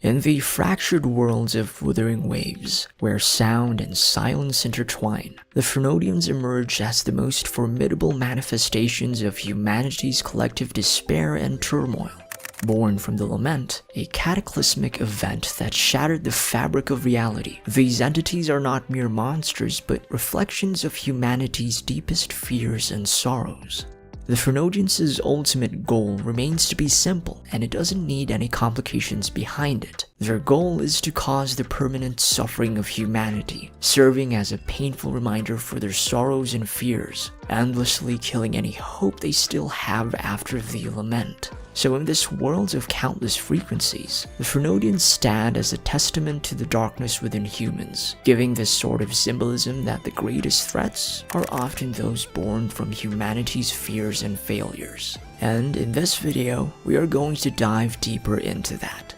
In the fractured worlds of withering waves, where sound and silence intertwine, the Frenodians emerge as the most formidable manifestations of humanity's collective despair and turmoil. Born from the Lament, a cataclysmic event that shattered the fabric of reality, these entities are not mere monsters but reflections of humanity's deepest fears and sorrows. The Frenodians' ultimate goal remains to be simple, and it doesn't need any complications behind it. Their goal is to cause the permanent suffering of humanity, serving as a painful reminder for their sorrows and fears, endlessly killing any hope they still have after the Lament. So in this world of countless frequencies, the Frenodians stand as a testament to the darkness within humans, giving this sort of symbolism that the greatest threats are often those born from humanity's fears and failures. And in this video, we are going to dive deeper into that.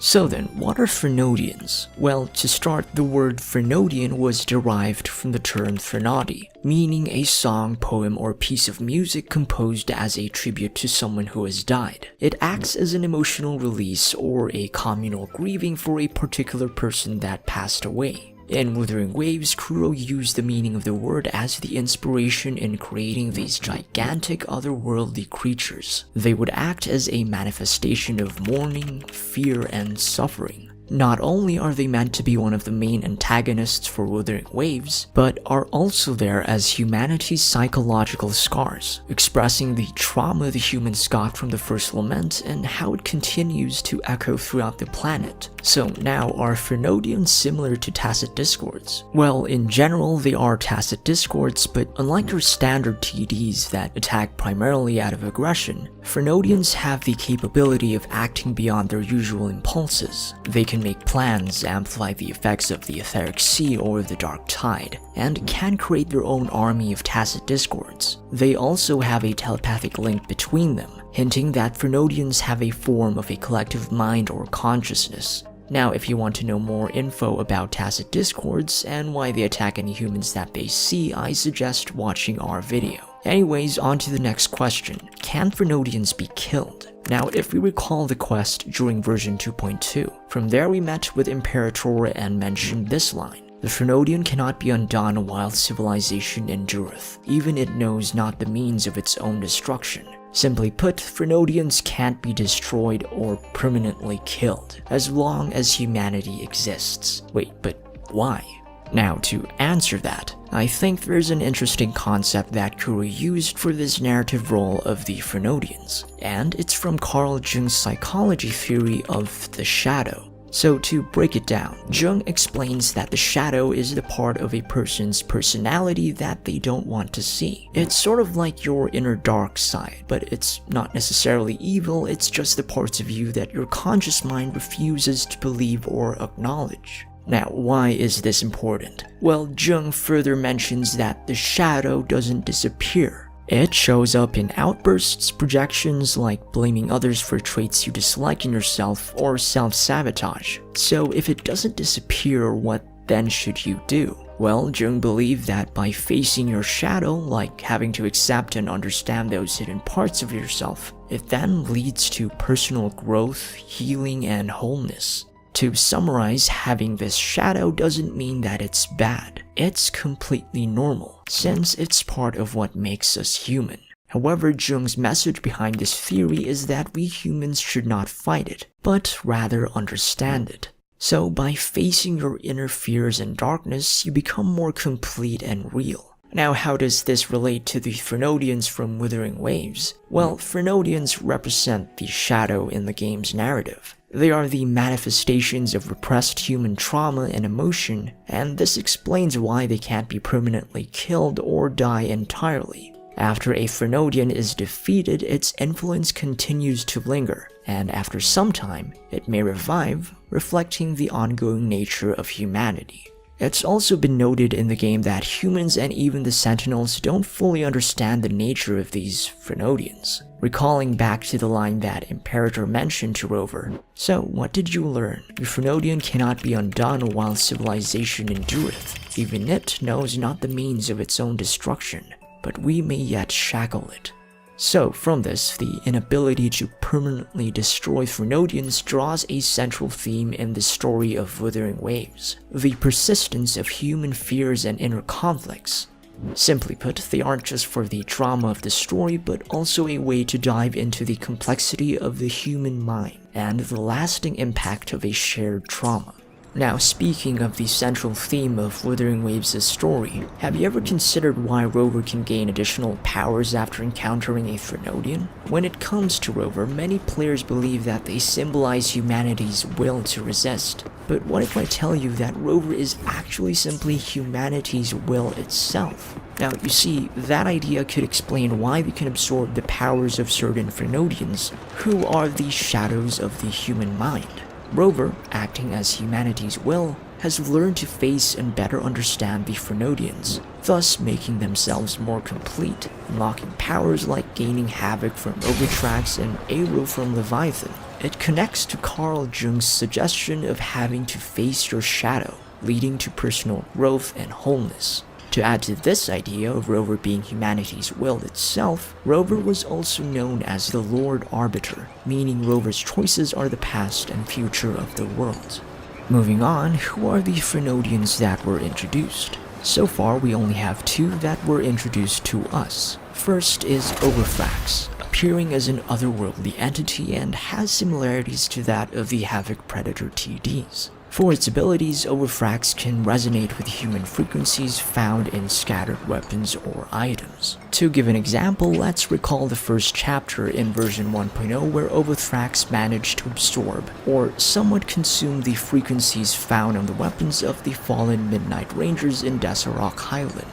So then, what are Frenodians? Well, to start, the word Frenodian was derived from the term Threnody, meaning a song, poem, or piece of music composed as a tribute to someone who has died. It acts as an emotional release or a communal grieving for a particular person that passed away. In Wuthering Waves, Kuro used the meaning of the word as the inspiration in creating these gigantic otherworldly creatures. They would act as a manifestation of mourning, fear, and suffering. Not only are they meant to be one of the main antagonists for Wuthering Waves, but are also there as humanity's psychological scars, expressing the trauma the humans got from the first Lament and how it continues to echo throughout the planet. So now, are Frenodians similar to Tacit Discords? Well, in general they are Tacit Discords, but unlike your standard TDs that attack primarily out of aggression, Frenodians have the capability of acting beyond their usual impulses. They can make plans, amplify the effects of the etheric sea or the dark tide, and can create their own army of Tacit Discords. They also have a telepathic link between them, hinting that Frenodians have a form of a collective mind or consciousness. Now, if you want to know more info about Tacit Discords and why they attack any humans that they see, I suggest watching our video. Anyways, on to the next question. Can Frenodians be killed? Now, if we recall the quest during version 2.2, from there we met with Imperator and mentioned this line: "The Frenodian cannot be undone while civilization endureth, even it knows not the means of its own destruction." Simply put, Frenodians can't be destroyed or permanently killed, as long as humanity exists. Wait, but why? Now, to answer that, I think there's an interesting concept that Kuro used for this narrative role of the Frenodians, and it's from Carl Jung's psychology theory of the shadow. So to break it down, Jung explains that the shadow is the part of a person's personality that they don't want to see. It's sort of like your inner dark side, but it's not necessarily evil, it's just the parts of you that your conscious mind refuses to believe or acknowledge. Now, why is this important? Well, Jung further mentions that the shadow doesn't disappear. It shows up in outbursts, projections like blaming others for traits you dislike in yourself, or self-sabotage. So if it doesn't disappear, what then should you do? Well, Jung believed that by facing your shadow, like having to accept and understand those hidden parts of yourself, it then leads to personal growth, healing, and wholeness. To summarize, having this shadow doesn't mean that it's bad. It's completely normal, since it's part of what makes us human. However, Jung's message behind this theory is that we humans should not fight it, but rather understand it. So by facing your inner fears and darkness, you become more complete and real. Now, how does this relate to the Frenodians from Wuthering Waves? Well, Frenodians represent the shadow in the game's narrative. They are the manifestations of repressed human trauma and emotion, and this explains why they can't be permanently killed or die entirely. After a Frenodian is defeated, its influence continues to linger, and after some time, it may revive, reflecting the ongoing nature of humanity. It's also been noted in the game that humans and even the Sentinels don't fully understand the nature of these Frenodians, recalling back to the line that Imperator mentioned to Rover. So, what did you learn? The Frenodian cannot be undone while civilization endureth. Even it knows not the means of its own destruction, but we may yet shackle it. So from this, the inability to permanently destroy Frenodians draws a central theme in the story of Wuthering Waves: the persistence of human fears and inner conflicts. Simply put, they aren't just for the drama of the story, but also a way to dive into the complexity of the human mind and the lasting impact of a shared trauma. Now, speaking of the central theme of Wuthering Waves' story, have you ever considered why Rover can gain additional powers after encountering a Frenodian? When it comes to Rover, many players believe that they symbolize humanity's will to resist. But what if I tell you that Rover is actually simply humanity's will itself? Now, you see, that idea could explain why we can absorb the powers of certain Frenodians, who are the shadows of the human mind. Rover, acting as humanity's will, has learned to face and better understand the Frenodians, thus making themselves more complete, unlocking powers like gaining Havoc from Overtrax and Aero from Leviathan. It connects to Carl Jung's suggestion of having to face your shadow, leading to personal growth and wholeness. To add to this idea of Rover being humanity's will itself, Rover was also known as the Lord Arbiter, meaning Rover's choices are the past and future of the world. Moving on, who are the Frenodians that were introduced? So far, we only have two that were introduced to us. First is Overthrax, appearing as an otherworldly entity and has similarities to that of the Havoc Predator TDs. For its abilities, Overthrax can resonate with human frequencies found in scattered weapons or items. To give an example, let's recall the first chapter in version 1.0 where Overthrax managed to absorb, or somewhat consume, the frequencies found on the weapons of the fallen Midnight Rangers in Deserok Highland.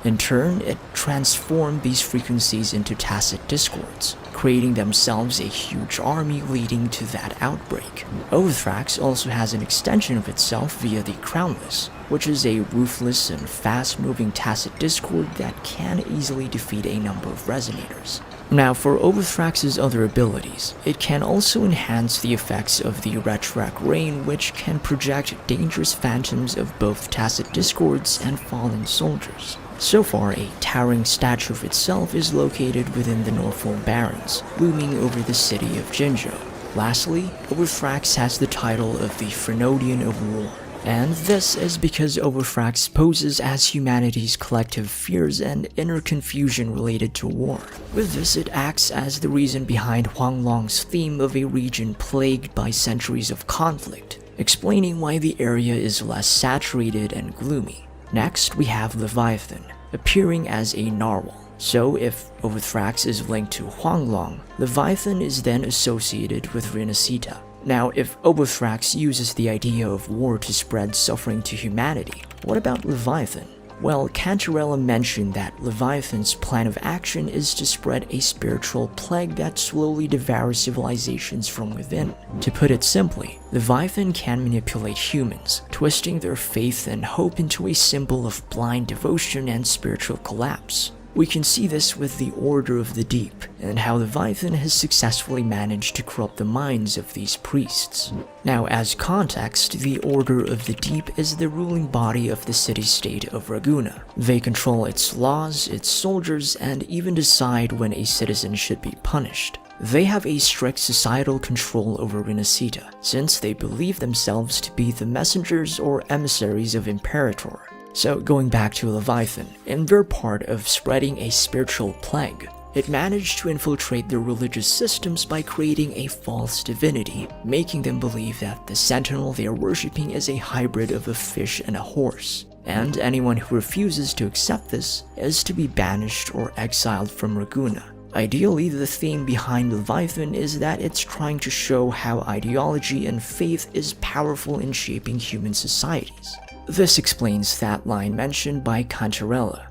In turn, it transformed these frequencies into tacit discords, creating themselves a huge army leading to that outbreak. Overthrax also has an extension of itself via the Crownless, which is a ruthless and fast-moving tacit discord that can easily defeat a number of resonators. Now, for Overthrax's other abilities, it can also enhance the effects of the Retroact Rain, which can project dangerous phantoms of both tacit discords and fallen soldiers. So far, a towering statue of itself is located within the Norfolk Barrens, looming over the city of Jinzhou. Lastly, Overthrax has the title of the Frenodian of War, and this is because Overthrax poses as humanity's collective fears and inner confusion related to war. With this, it acts as the reason behind Huanglong's theme of a region plagued by centuries of conflict, explaining why the area is less saturated and gloomy. Next, we have Leviathan, appearing as a narwhal. So if Overthrax is linked to Huanglong, Leviathan is then associated with Renacita. Now, if Overthrax uses the idea of war to spread suffering to humanity, what about Leviathan? Well, Cantarella mentioned that Leviathan's plan of action is to spread a spiritual plague that slowly devours civilizations from within. To put it simply, Leviathan can manipulate humans, twisting their faith and hope into a symbol of blind devotion and spiritual collapse. We can see this with the Order of the Deep, and how Leviathan has successfully managed to corrupt the minds of these priests. Now, as context, the Order of the Deep is the ruling body of the city-state of Raguna. They control its laws, its soldiers, and even decide when a citizen should be punished. They have a strict societal control over Renacita, since they believe themselves to be the messengers or emissaries of Imperator. So going back to Leviathan, in their part of spreading a spiritual plague, it managed to infiltrate their religious systems by creating a false divinity, making them believe that the sentinel they are worshipping is a hybrid of a fish and a horse. And anyone who refuses to accept this is to be banished or exiled from Raguna. Ideally, the theme behind Leviathan is that it's trying to show how ideology and faith is powerful in shaping human societies. This explains that line mentioned by Cantarella.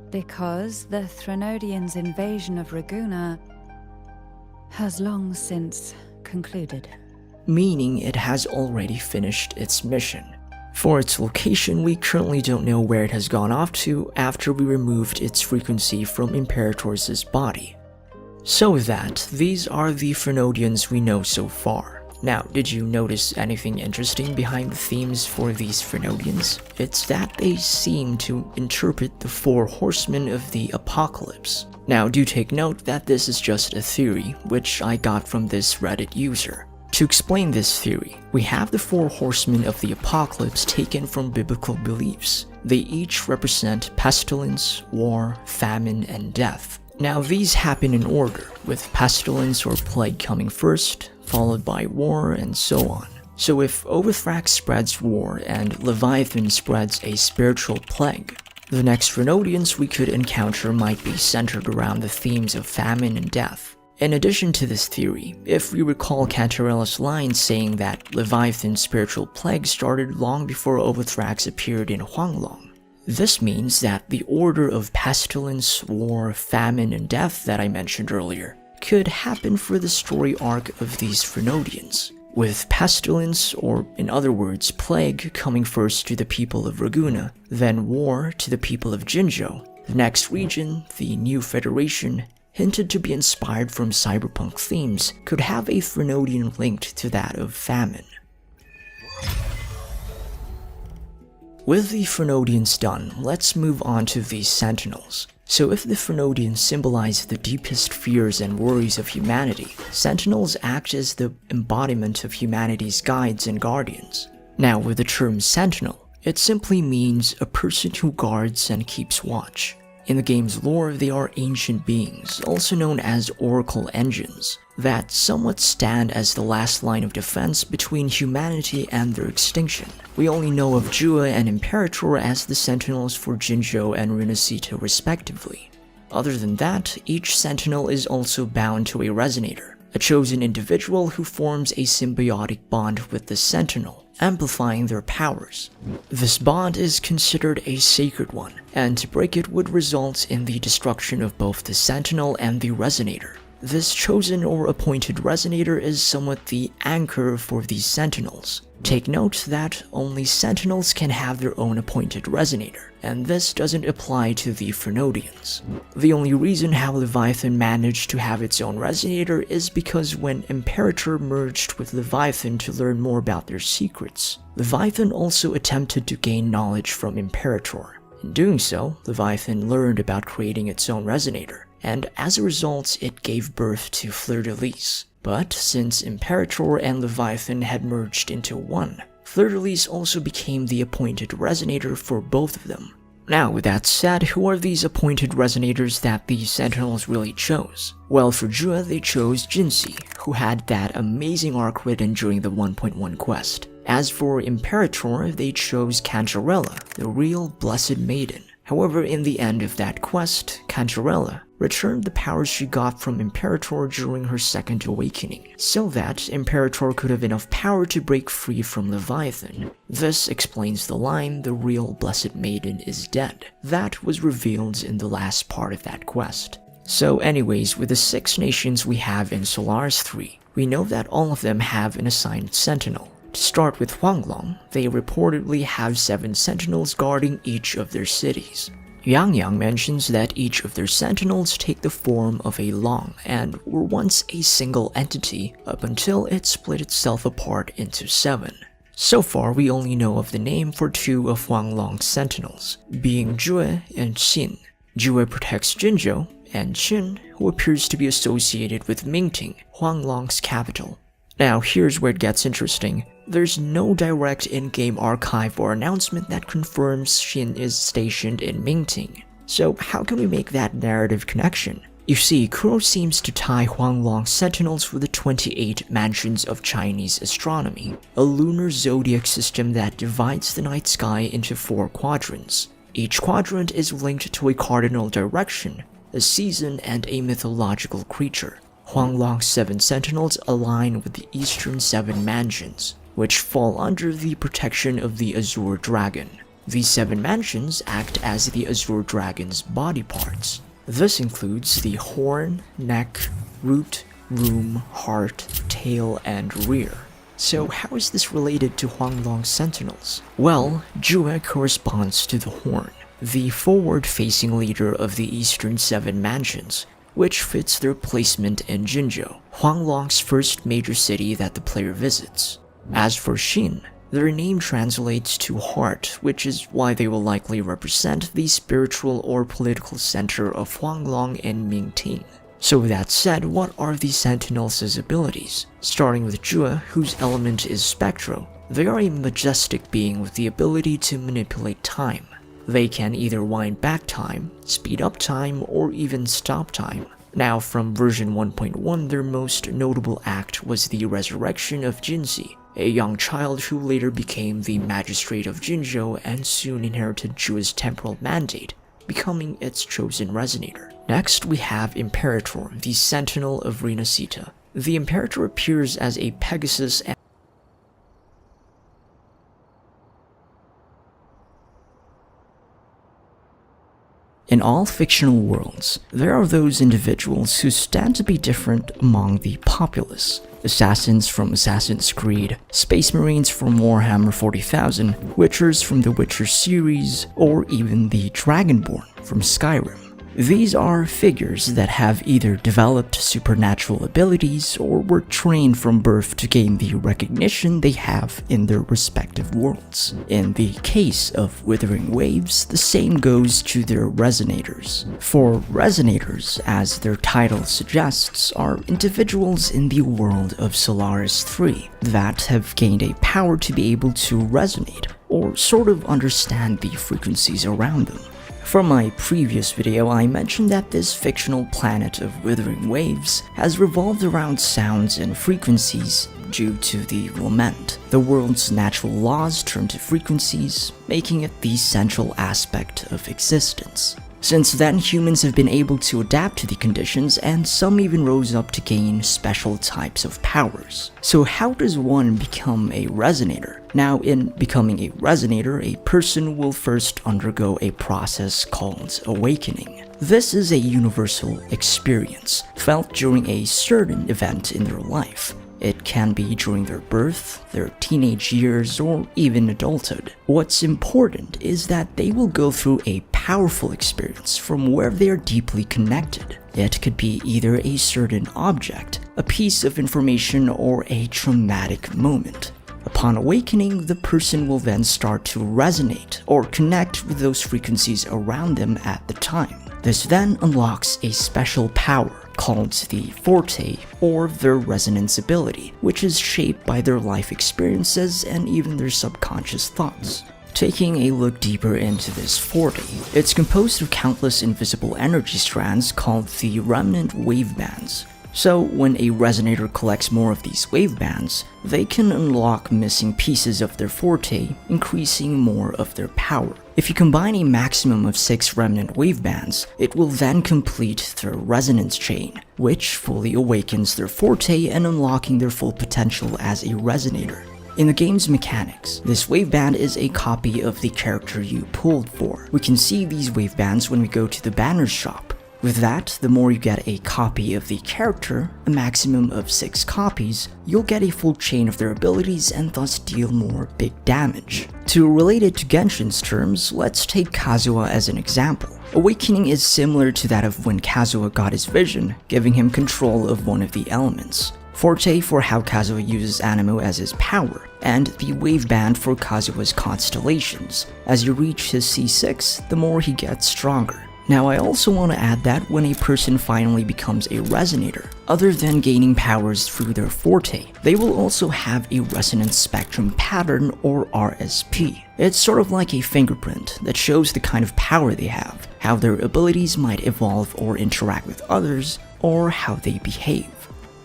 Because the Threnodians' invasion of Raguna has long since concluded. Meaning it has already finished its mission. For its location, we currently don't know where it has gone off to after we removed its frequency from Imperator's body. So with that, these are the Frenodians we know so far. Now, did you notice anything interesting behind the themes for these Frenodians? It's that they seem to interpret the four horsemen of the apocalypse. Now do take note that this is just a theory, which I got from this Reddit user. To explain this theory, we have the 4 horsemen of the apocalypse taken from biblical beliefs. They each represent pestilence, war, famine, and death. Now these happen in order, with pestilence or plague coming first, followed by war, and so on. So if Overthrax spreads war and Leviathan spreads a spiritual plague, the next Frenodians we could encounter might be centered around the themes of famine and death. In addition to this theory, if we recall Cantarella's line saying that Leviathan's spiritual plague started long before Overthrax appeared in Huanglong, this means that the order of pestilence, war, famine, and death that I mentioned earlier could happen for the story arc of these Frenodians, with pestilence, or in other words, plague, coming first to the people of Raguna, then war to the people of Jinzhou. The next region, the New Federation, hinted to be inspired from cyberpunk themes, could have a Frenodian linked to that of famine. With the Frenodians done, let's move on to the Sentinels. So if the Frenodians symbolize the deepest fears and worries of humanity, Sentinels act as the embodiment of humanity's guides and guardians. Now with the term Sentinel, it simply means a person who guards and keeps watch. In the game's lore, they are ancient beings, also known as Oracle Engines, that somewhat stand as the last line of defense between humanity and their extinction. We only know of Jua and Imperator as the Sentinels for Jinzhou and Renacita respectively. Other than that, each Sentinel is also bound to a Resonator, a chosen individual who forms a symbiotic bond with the Sentinel, amplifying their powers. This bond is considered a sacred one, and to break it would result in the destruction of both the Sentinel and the Resonator. This chosen or appointed Resonator is somewhat the anchor for these Sentinels. Take note that only Sentinels can have their own appointed Resonator, and this doesn't apply to the Frenodians. The only reason how Leviathan managed to have its own Resonator is because when Imperator merged with Leviathan to learn more about their secrets, Leviathan also attempted to gain knowledge from Imperator. In doing so, Leviathan learned about creating its own Resonator, and as a result it gave birth to Fleur-de-Lis. But since Imperator and Leviathan had merged into one, Fleur-de-Lis also became the appointed Resonator for both of them. Now with that said, who are these appointed Resonators that the Sentinels really chose? Well, for Jua they chose Jinxi, who had that amazing arc written during the 1.1 quest. As for Imperator, they chose Cantarella, the real Blessed Maiden. However, in the end of that quest, Cantarella returned the powers she got from Imperator during her second awakening, so that Imperator could have enough power to break free from Leviathan. This explains the line, "The real Blessed Maiden is dead," that was revealed in the last part of that quest. So anyways, with the 6 nations we have in Solaris 3, we know that all of them have an assigned Sentinel. To start with Huanglong, they reportedly have 7 Sentinels guarding each of their cities. Yang Yang mentions that each of their Sentinels take the form of a Long and were once a single entity up until it split itself apart into 7. So far, we only know of the name for 2 of Huanglong's Sentinels, being Jue and Xin. Jue protects Jinzhou, and Xin, who appears to be associated with Mingting, Huanglong's capital. Now here's where it gets interesting. There's no direct in-game archive or announcement that confirms Xin is stationed in Mingting. So how can we make that narrative connection? You see, Kuro seems to tie Huanglong's Sentinels with the 28 Mansions of Chinese Astronomy, a lunar zodiac system that divides the night sky into 4 quadrants. Each quadrant is linked to a cardinal direction, a season, and a mythological creature. Huanglong's 7 Sentinels align with the Eastern 7 Mansions, which fall under the protection of the Azure Dragon. These 7 mansions act as the Azure Dragon's body parts. This includes the horn, neck, root, room, heart, tail, and rear. So how is this related to Huanglong's Sentinels? Well, Jue corresponds to the horn, the forward-facing leader of the Eastern 7 Mansions, which fits their placement in Jinzhou, Huanglong's first major city that the player visits. As for Xin, Their name translates to heart, which is why they will likely represent the spiritual or political center of Huanglong and Mingting. So with that said, what are the Sentinels' abilities? Starting with Zhe, whose element is Spectro. They are a majestic being with the ability to manipulate time. They can either wind back time, speed up time, or even stop time. Now, from version 1.1, their most notable act was the resurrection of Jinzi, a young child who later became the magistrate of Jinzhou and soon inherited Zhu's temporal mandate, becoming its chosen resonator. Next, we have Imperator, the Sentinel of Renacita. The Imperator appears as a Pegasus and in all fictional worlds, there are those individuals who stand to be different among the populace. Assassins from Assassin's Creed, Space Marines from Warhammer 40,000, Witchers from the Witcher series, or even the Dragonborn from Skyrim. These are figures that have either developed supernatural abilities or were trained from birth to gain the recognition they have in their respective worlds. In the case of Withering Waves, the same goes to their Resonators. For Resonators, as their title suggests, are individuals in the world of Solaris 3 that have gained a power to be able to resonate, or sort of understand the frequencies around them. From my previous video, I mentioned that this fictional planet of Withering Waves has revolved around sounds and frequencies due to the lament. The world's natural laws turn to frequencies, making it the central aspect of existence. Since then, humans have been able to adapt to the conditions, and some even rose up to gain special types of powers. So how does one become a resonator? Now, in becoming a resonator, a person will first undergo a process called awakening. This is a universal experience, felt during a certain event in their life. It can be during their birth, their teenage years, or even adulthood. What's important is that they will go through a powerful experience from where they are deeply connected. It could be either a certain object, a piece of information, or a traumatic moment. Upon awakening, the person will then start to resonate or connect with those frequencies around them at the time. This then unlocks a special power called the Forte, or their resonance ability, which is shaped by their life experiences and even their subconscious thoughts. Taking a look deeper into this Forte, it's composed of countless invisible energy strands called the remnant wavebands. So when a resonator collects more of these wavebands, they can unlock missing pieces of their Forte, increasing more of their power. If you combine a maximum of 6 remnant wavebands, it will then complete their resonance chain, which fully awakens their Forte and unlocking their full potential as a resonator. In the game's mechanics, this waveband is a copy of the character you pulled for. We can see these wavebands when we go to the banner shop. With that, the more you get a copy of the character, a maximum of 6 copies, you'll get a full chain of their abilities and thus deal more big damage. To relate it to Genshin's terms, let's take Kazuha as an example. Awakening is similar to that of when Kazuha got his vision, giving him control of one of the elements. Forte for how Kazuha uses Anemo as his power, and the waveband for Kazuha's constellations. As you reach his C6, the more he gets stronger. Now, I also want to add that when a person finally becomes a resonator, other than gaining powers through their Forte, they will also have a resonance spectrum pattern, or RSP. It's sort of like a fingerprint that shows the kind of power they have, how their abilities might evolve or interact with others, or how they behave.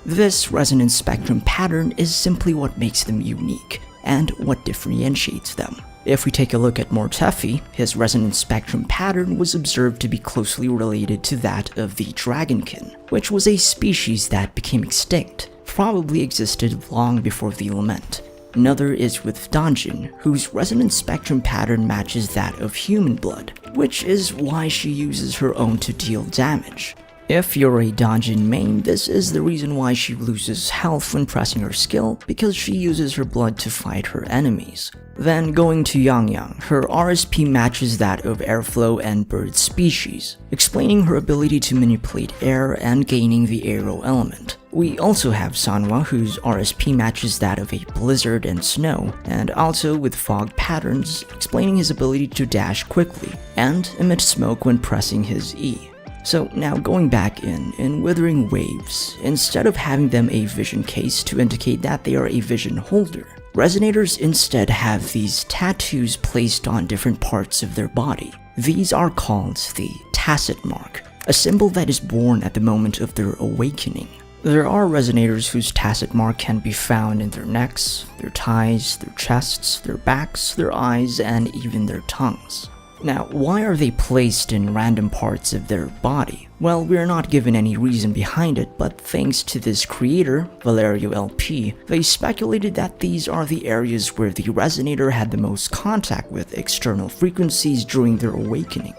This resonance spectrum pattern is simply what makes them unique, and what differentiates them. If we take a look at Mortefi, his resonance spectrum pattern was observed to be closely related to that of the Dragonkin, which was a species that became extinct, probably existed long before the Lament. Another is with Danjin, whose resonance spectrum pattern matches that of human blood, which is why she uses her own to deal damage. If you're a Danjin main, this is the reason why she loses health when pressing her skill, because she uses her blood to fight her enemies. Then going to Yang, her RSP matches that of airflow and bird species, explaining her ability to manipulate air and gaining the aero element. We also have Sanhua, whose RSP matches that of a blizzard and snow, and also with fog patterns, explaining his ability to dash quickly and emit smoke when pressing his E. So now going back in Withering Waves, instead of having them a vision case to indicate that they are a vision holder, Resonators instead have these tattoos placed on different parts of their body. These are called the tacit mark, a symbol that is born at the moment of their awakening. There are resonators whose tacit mark can be found in their necks, their thighs, their chests, their backs, their eyes, and even their tongues. Now, why are they placed in random parts of their body? Well, we are not given any reason behind it, but thanks to this creator, Valerio LP, they speculated that these are the areas where the resonator had the most contact with external frequencies during their awakening.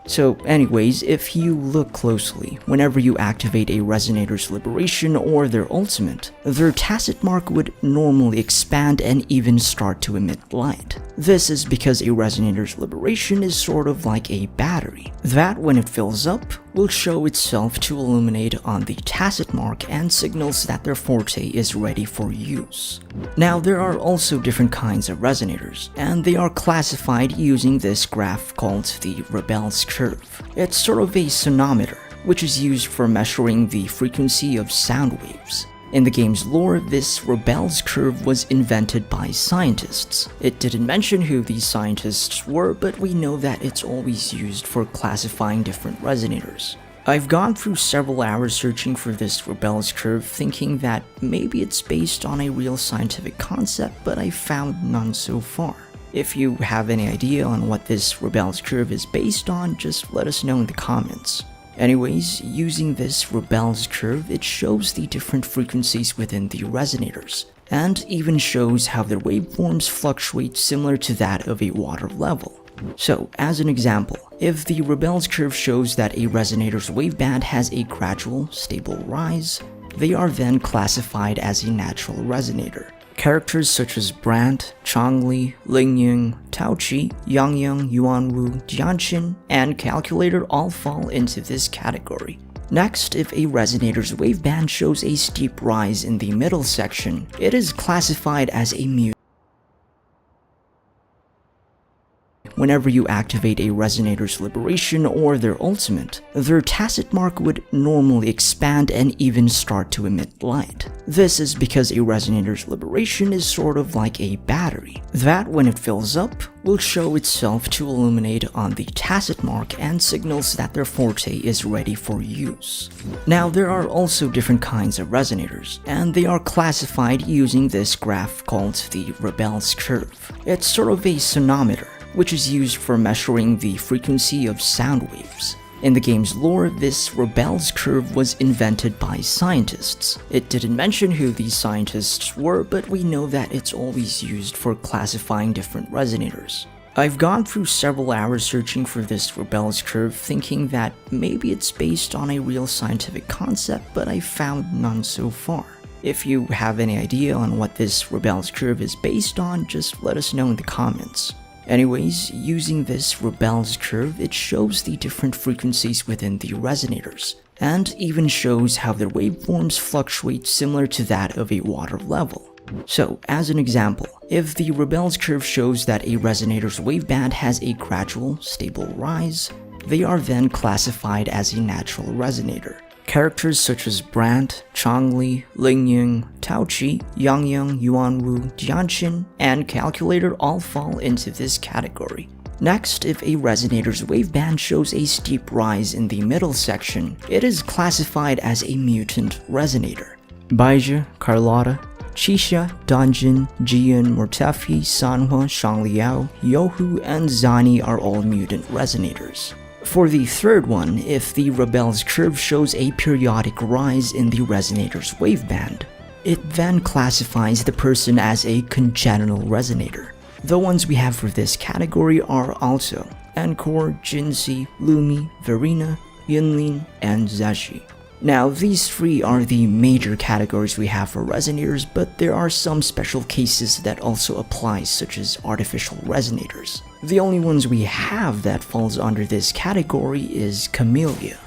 So anyways, if you look closely, whenever you activate a resonator's liberation or their ultimate, their tacit mark would normally expand and even start to emit light. This is because a resonator's liberation is sort of like a battery, that when it fills up, will show itself to illuminate on the tacit mark and signals that their forte is ready for use. Now there are also different kinds of resonators, and they are classified using this graph called the Rebel's curve. It's sort of a sonometer, which is used for measuring the frequency of sound waves. In the game's lore, this Rebel's curve was invented by scientists. It didn't mention who these scientists were, but we know that it's always used for classifying different resonators. I've gone through several hours searching for this Rebel's curve, thinking that maybe it's based on a real scientific concept, but I found none so far. If you have any idea on what this Rebel's curve is based on, just let us know in the comments. Anyways, using this Rebel's curve, it shows the different frequencies within the resonators, and even shows how their waveforms fluctuate similar to that of a water level. So, as an example, if the Rebel's curve shows that a resonator's waveband has a gradual, stable rise, they are then classified as a natural resonator. Characters such as Brand, Chongli, Lingying, Taoqi, Yangyang, Yuanwu, Jianqin, and Calculator all fall into this category. Next, if a resonator's waveband shows a steep rise in the middle section, it is classified as a mutant. Whenever you activate a resonator's liberation or their ultimate, their tacit mark would normally expand and even start to emit light. This is because a resonator's liberation is sort of like a battery, that when it fills up, will show itself to illuminate on the tacit mark and signals that their forte is ready for use. Now there are also different kinds of resonators, and they are classified using this graph called the Rebel's curve. It's sort of a sonometer, which is used for measuring the frequency of sound waves. In the game's lore, this Rebel's curve was invented by scientists. It didn't mention who these scientists were, but we know that it's always used for classifying different resonators. I've gone through several hours searching for this Rebel's curve, thinking that maybe it's based on a real scientific concept, but I found none so far. If you have any idea on what this Rebel's curve is based on, just let us know in the comments. Anyways, using this Rebel's curve, it shows the different frequencies within the resonators, and even shows how their waveforms fluctuate similar to that of a water level. So, as an example, if the Rebel's curve shows that a resonator's waveband has a gradual, stable rise, they are then classified as a natural resonator. Characters such as Brand, Chongli, Lingying, Taoqi, Yangyang, Yuanwu, Jianqin, and Calculator all fall into this category. Next, if a resonator's waveband shows a steep rise in the middle section, it is classified as a mutant resonator. Baizhi, Carlotta, Qixia, Danjin, Jian, Mortefi, Sanhua, Shangliao, Youhu, and Zani are all mutant resonators. For the third one, if the Rebel's curve shows a periodic rise in the resonator's waveband, it then classifies the person as a congenital resonator. The ones we have for this category are also Encore, Jinzi, Lumi, Verena, Yunlin, and Zashi. Now, these three are the major categories we have for resonators, but there are some special cases that also apply, such as artificial resonators. The only ones we have that falls under this category is Camellia.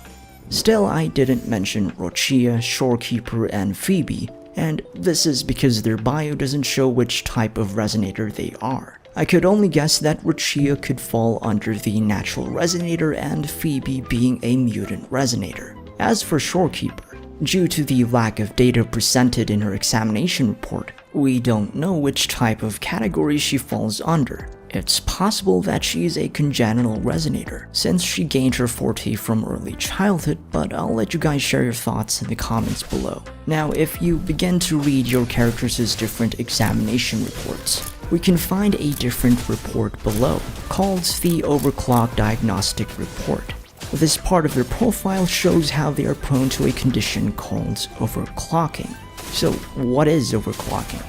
Still, I didn't mention Rochia, Shorekeeper, and Phoebe, and this is because their bio doesn't show which type of resonator they are. I could only guess that Rochia could fall under the natural resonator and Phoebe being a mutant resonator. As for Shorekeeper, due to the lack of data presented in her examination report, we don't know which type of category she falls under. It's possible that she is a congenital resonator, since she gained her forte from early childhood, but I'll let you guys share your thoughts in the comments below. Now, if you begin to read your characters' different examination reports, we can find a different report below, called the Overclock Diagnostic Report. This part of their profile shows how they are prone to a condition called overclocking. So, what is overclocking?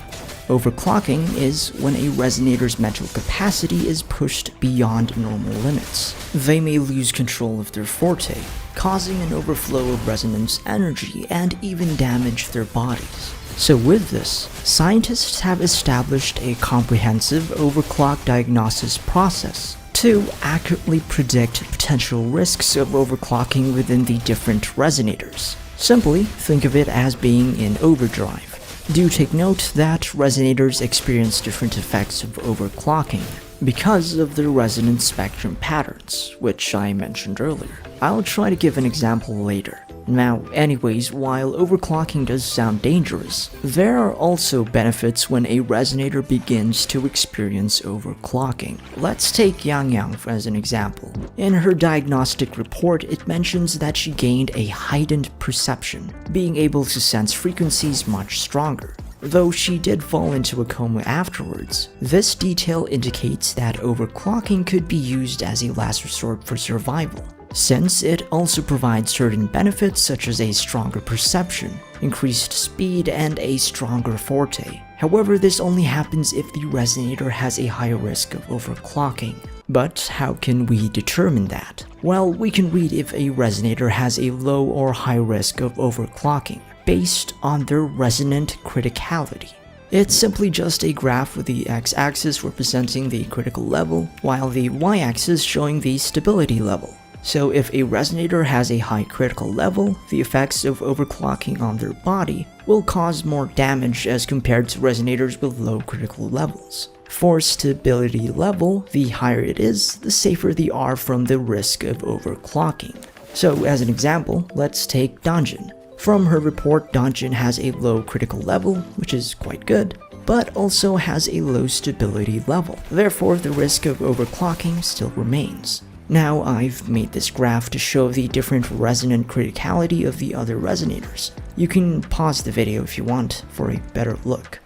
Overclocking is when a resonator's mental capacity is pushed beyond normal limits. They may lose control of their forte, causing an overflow of resonance energy and even damage their bodies. So with this, scientists have established a comprehensive overclock diagnosis process to accurately predict potential risks of overclocking within the different resonators. Simply think of it as being in overdrive. Do take note that resonators experience different effects of overclocking because of their resonance spectrum patterns, which I mentioned earlier. I'll try to give an example later. Now, anyways, while overclocking does sound dangerous, there are also benefits when a resonator begins to experience overclocking. Let's take Yang Yang as an example. In her diagnostic report, it mentions that she gained a heightened perception, being able to sense frequencies much stronger. Though she did fall into a coma afterwards, this detail indicates that overclocking could be used as a last resort for survival, since it also provides certain benefits such as a stronger perception, increased speed, and a stronger forte. However, this only happens if the resonator has a higher risk of overclocking. But how can we determine that? Well, we can read if a resonator has a low or high risk of overclocking, based on their resonant criticality. It's simply just a graph with the x-axis representing the critical level, while the y-axis showing the stability level. So if a resonator has a high critical level, the effects of overclocking on their body will cause more damage as compared to resonators with low critical levels. For stability level, the higher it is, the safer they are from the risk of overclocking. So as an example, let's take Dungeon. From her report, Dungeon has a low critical level, which is quite good, but also has a low stability level. Therefore, the risk of overclocking still remains. Now, I've made this graph to show the different resonant criticality of the other resonators. You can pause the video if you want for a better look.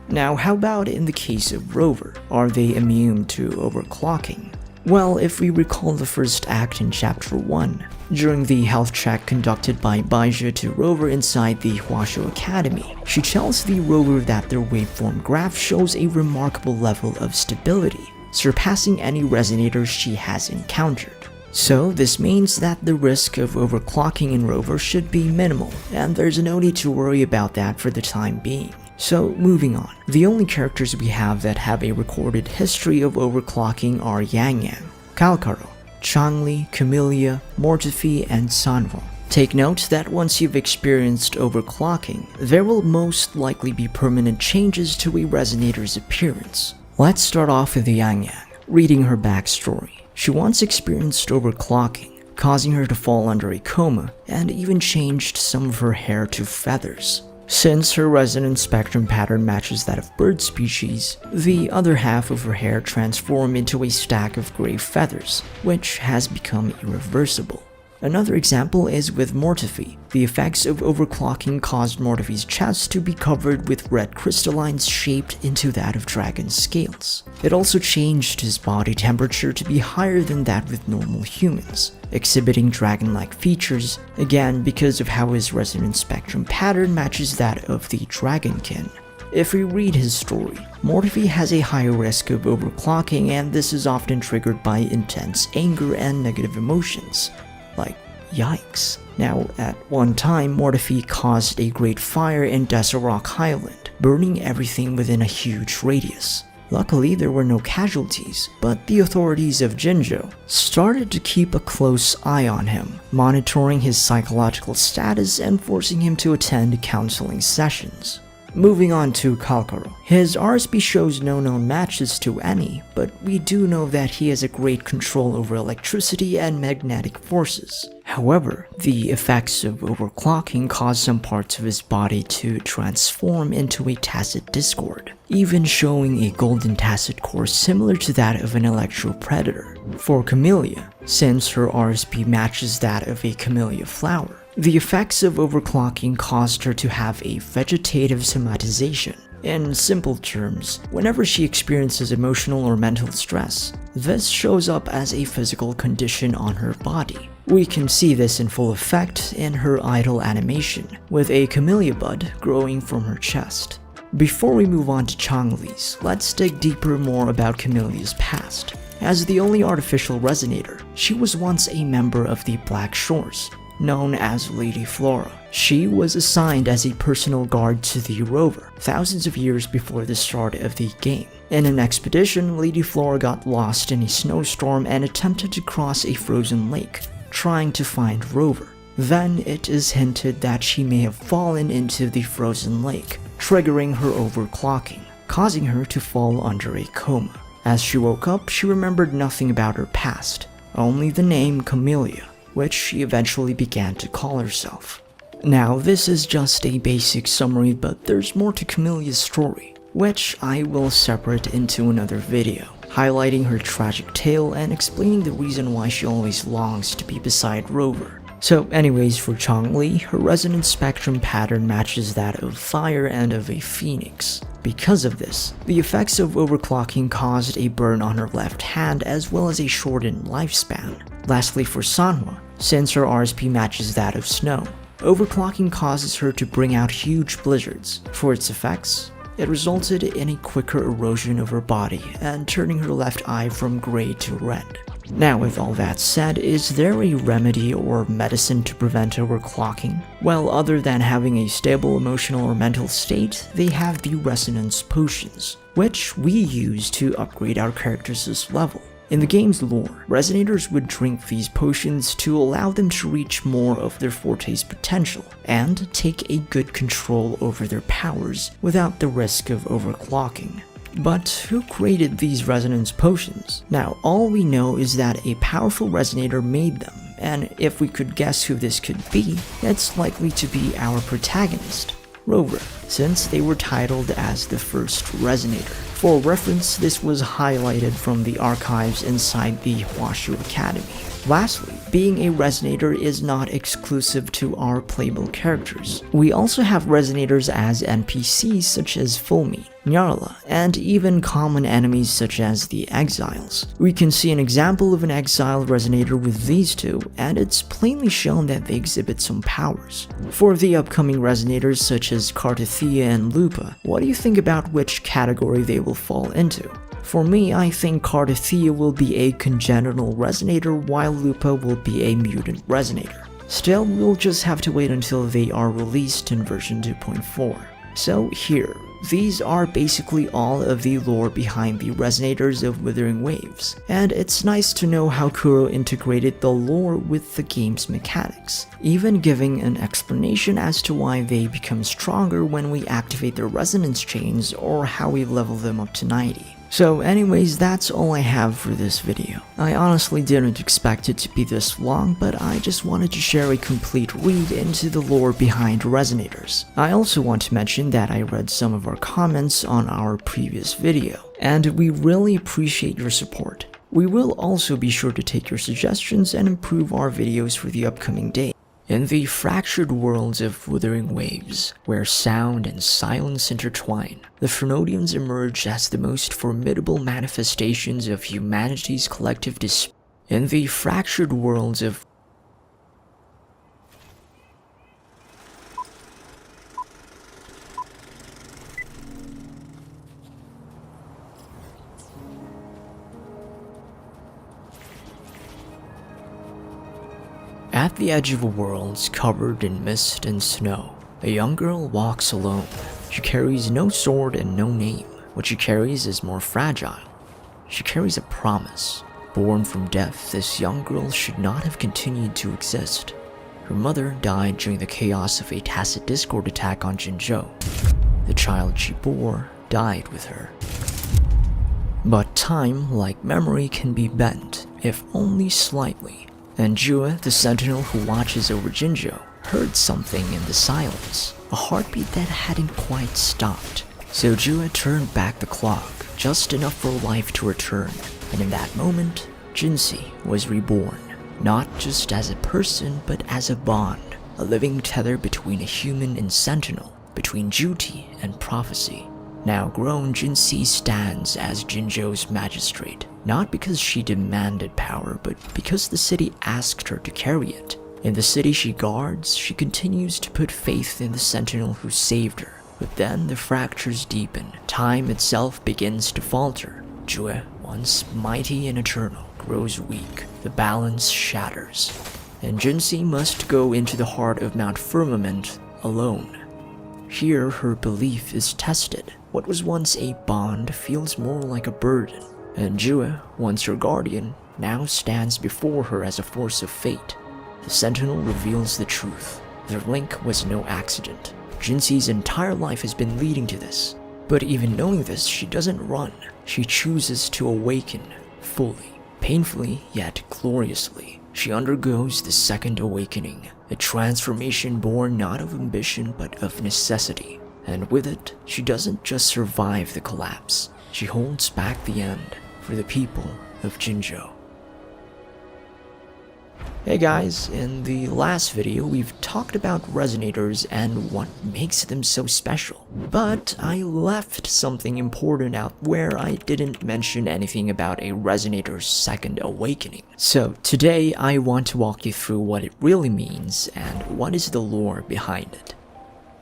Now, how about in the case of Rover? Are they immune to overclocking? Well, if we recall the first act in Chapter 1, during the health check conducted by Baizhi to Rover inside the Huashu Academy, she tells the Rover that their waveform graph shows a remarkable level of stability, surpassing any resonators she has encountered. So this means that the risk of overclocking in Rover should be minimal, and there's no need to worry about that for the time being. So moving on, the only characters we have that have a recorded history of overclocking are Yang Yang, Kalkaro, Changli, Camellia, Mortefi, and Sanwo. Take note that once you've experienced overclocking, there will most likely be permanent changes to a resonator's appearance. Let's start off with Yang Yang. Reading her backstory, she once experienced overclocking, causing her to fall under a coma, and even changed some of her hair to feathers. Since her resonance spectrum pattern matches that of bird species, the other half of her hair transformed into a stack of gray feathers, which has become irreversible. Another example is with Mortefi. The effects of overclocking caused Mortefi's chest to be covered with red crystallines shaped into that of dragon scales. It also changed his body temperature to be higher than that with normal humans, exhibiting dragon-like features, again because of how his resonance spectrum pattern matches that of the dragonkin. If we read his story, Mortefi has a higher risk of overclocking, and this is often triggered by intense anger and negative emotions, like Yikes. Now, at one time, Mortefi caused a great fire in Desert Rock Highland, burning everything within a huge radius. Luckily, there were no casualties, but the authorities of Jinzhou started to keep a close eye on him, monitoring his psychological status and forcing him to attend counseling sessions. Moving on to Kalkaro. His RSP shows no known matches to any, but we do know that he has a great control over electricity and magnetic forces. However, the effects of overclocking cause some parts of his body to transform into a tacit discord, even showing a golden tacit core similar to that of an electro predator. For Camellia, since her RSP matches that of a camellia flower, the effects of overclocking caused her to have a vegetative somatization. In simple terms, whenever she experiences emotional or mental stress, this shows up as a physical condition on her body. We can see this in full effect in her idle animation, with a camellia bud growing from her chest. Before we move on to Changli's, let's dig deeper more about Camelia's past. As the only artificial resonator, she was once a member of the Black Shores, known as Lady Flora. She was assigned as a personal guard to the rover, thousands of years before the start of the game. In an expedition, Lady Flora got lost in a snowstorm and attempted to cross a frozen lake, trying to find Rover. Then it is hinted that she may have fallen into the frozen lake, triggering her overclocking, causing her to fall under a coma. As she woke up, she remembered nothing about her past, only the name Camellia, which she eventually began to call herself. Now, this is just a basic summary, but there's more to Camelia's story, which I will separate into another video, highlighting her tragic tale and explaining the reason why she always longs to be beside Rover. So anyways, for Changli, her resonance spectrum pattern matches that of fire and of a phoenix. Because of this, the effects of overclocking caused a burn on her left hand as well as a shortened lifespan. Lastly, for Sanhua, since her RSP matches that of snow, overclocking causes her to bring out huge blizzards. For its effects, it resulted in a quicker erosion of her body and turning her left eye from gray to red. Now, with all that said, is there a remedy or medicine to prevent overclocking? Well, other than having a stable emotional or mental state, they have the resonance potions, which we use to upgrade our characters' level. In the game's lore, resonators would drink these potions to allow them to reach more of their forte's potential and take a good control over their powers without the risk of overclocking. But who created these resonance potions? Now, all we know is that a powerful resonator made them, and if we could guess who this could be, it's likely to be our protagonist, Rover, since they were titled as the first resonator. For reference, this was highlighted from the archives inside the Hwashu Academy. Lastly, being a resonator is not exclusive to our playable characters. We also have resonators as NPCs such as Fulmi, Nyarla, and even common enemies such as the Exiles. We can see an example of an exile resonator with these two, and it's plainly shown that they exhibit some powers. For the upcoming resonators such as Cartithia and Lupa, what do you think about which category they will fall into? For me, I think Cartithia will be a congenital resonator while Lupa will be a mutant resonator. Still, we'll just have to wait until they are released in version 2.4. So here, these are basically all of the lore behind the resonators of Withering Waves, and it's nice to know how Kuro integrated the lore with the game's mechanics, even giving an explanation as to why they become stronger when we activate their resonance chains or how we level them up to 90. So anyways, that's all I have for this video. I honestly didn't expect it to be this long, but I just wanted to share a complete read into the lore behind resonators. I also want to mention that I read some of our comments on our previous video, and we really appreciate your support. We will also be sure to take your suggestions and improve our videos for the upcoming day. In the fractured worlds of Withering Waves, where sound and silence intertwine, the Frenodians emerge as the most formidable manifestations of humanity's collective despair. In the fractured worlds of At the edge of a world covered in mist and snow, a young girl walks alone. She carries no sword and no name. What she carries is more fragile. She carries a promise. Born from death, this young girl should not have continued to exist. Her mother died during the chaos of a tacit discord attack on Jinzhou. The child she bore died with her. But time, like memory, can be bent, if only slightly. And Jue, the sentinel who watches over Jinzhou, heard something in the silence, a heartbeat that hadn't quite stopped. So Jue turned back the clock, just enough for life to return, and in that moment, Jinzi was reborn. Not just as a person, but as a bond, a living tether between a human and sentinel, between duty and prophecy. Now grown, Jinzi stands as Jinzhou's magistrate, not because she demanded power, but because the city asked her to carry it. In the city she guards, she continues to put faith in the sentinel who saved her. But then the fractures deepen. Time itself begins to falter. Jue, once mighty and eternal, grows weak. The balance shatters. And Jinzi must go into the heart of Mount Firmament alone. Here her belief is tested. What was once a bond feels more like a burden. And Jue, once her guardian, now stands before her as a force of fate. The sentinel reveals the truth. Their link was no accident. Jinzi's entire life has been leading to this. But even knowing this, she doesn't run. She chooses to awaken fully. Painfully, yet gloriously. She undergoes the second awakening, a transformation born not of ambition but of necessity. And with it, she doesn't just survive the collapse, she holds back the end for the people of Jinzhou. Hey guys, in the last video we've talked about resonators and what makes them so special. But I left something important out where I didn't mention anything about a resonator's second awakening. So today I want to walk you through what it really means and what is the lore behind it.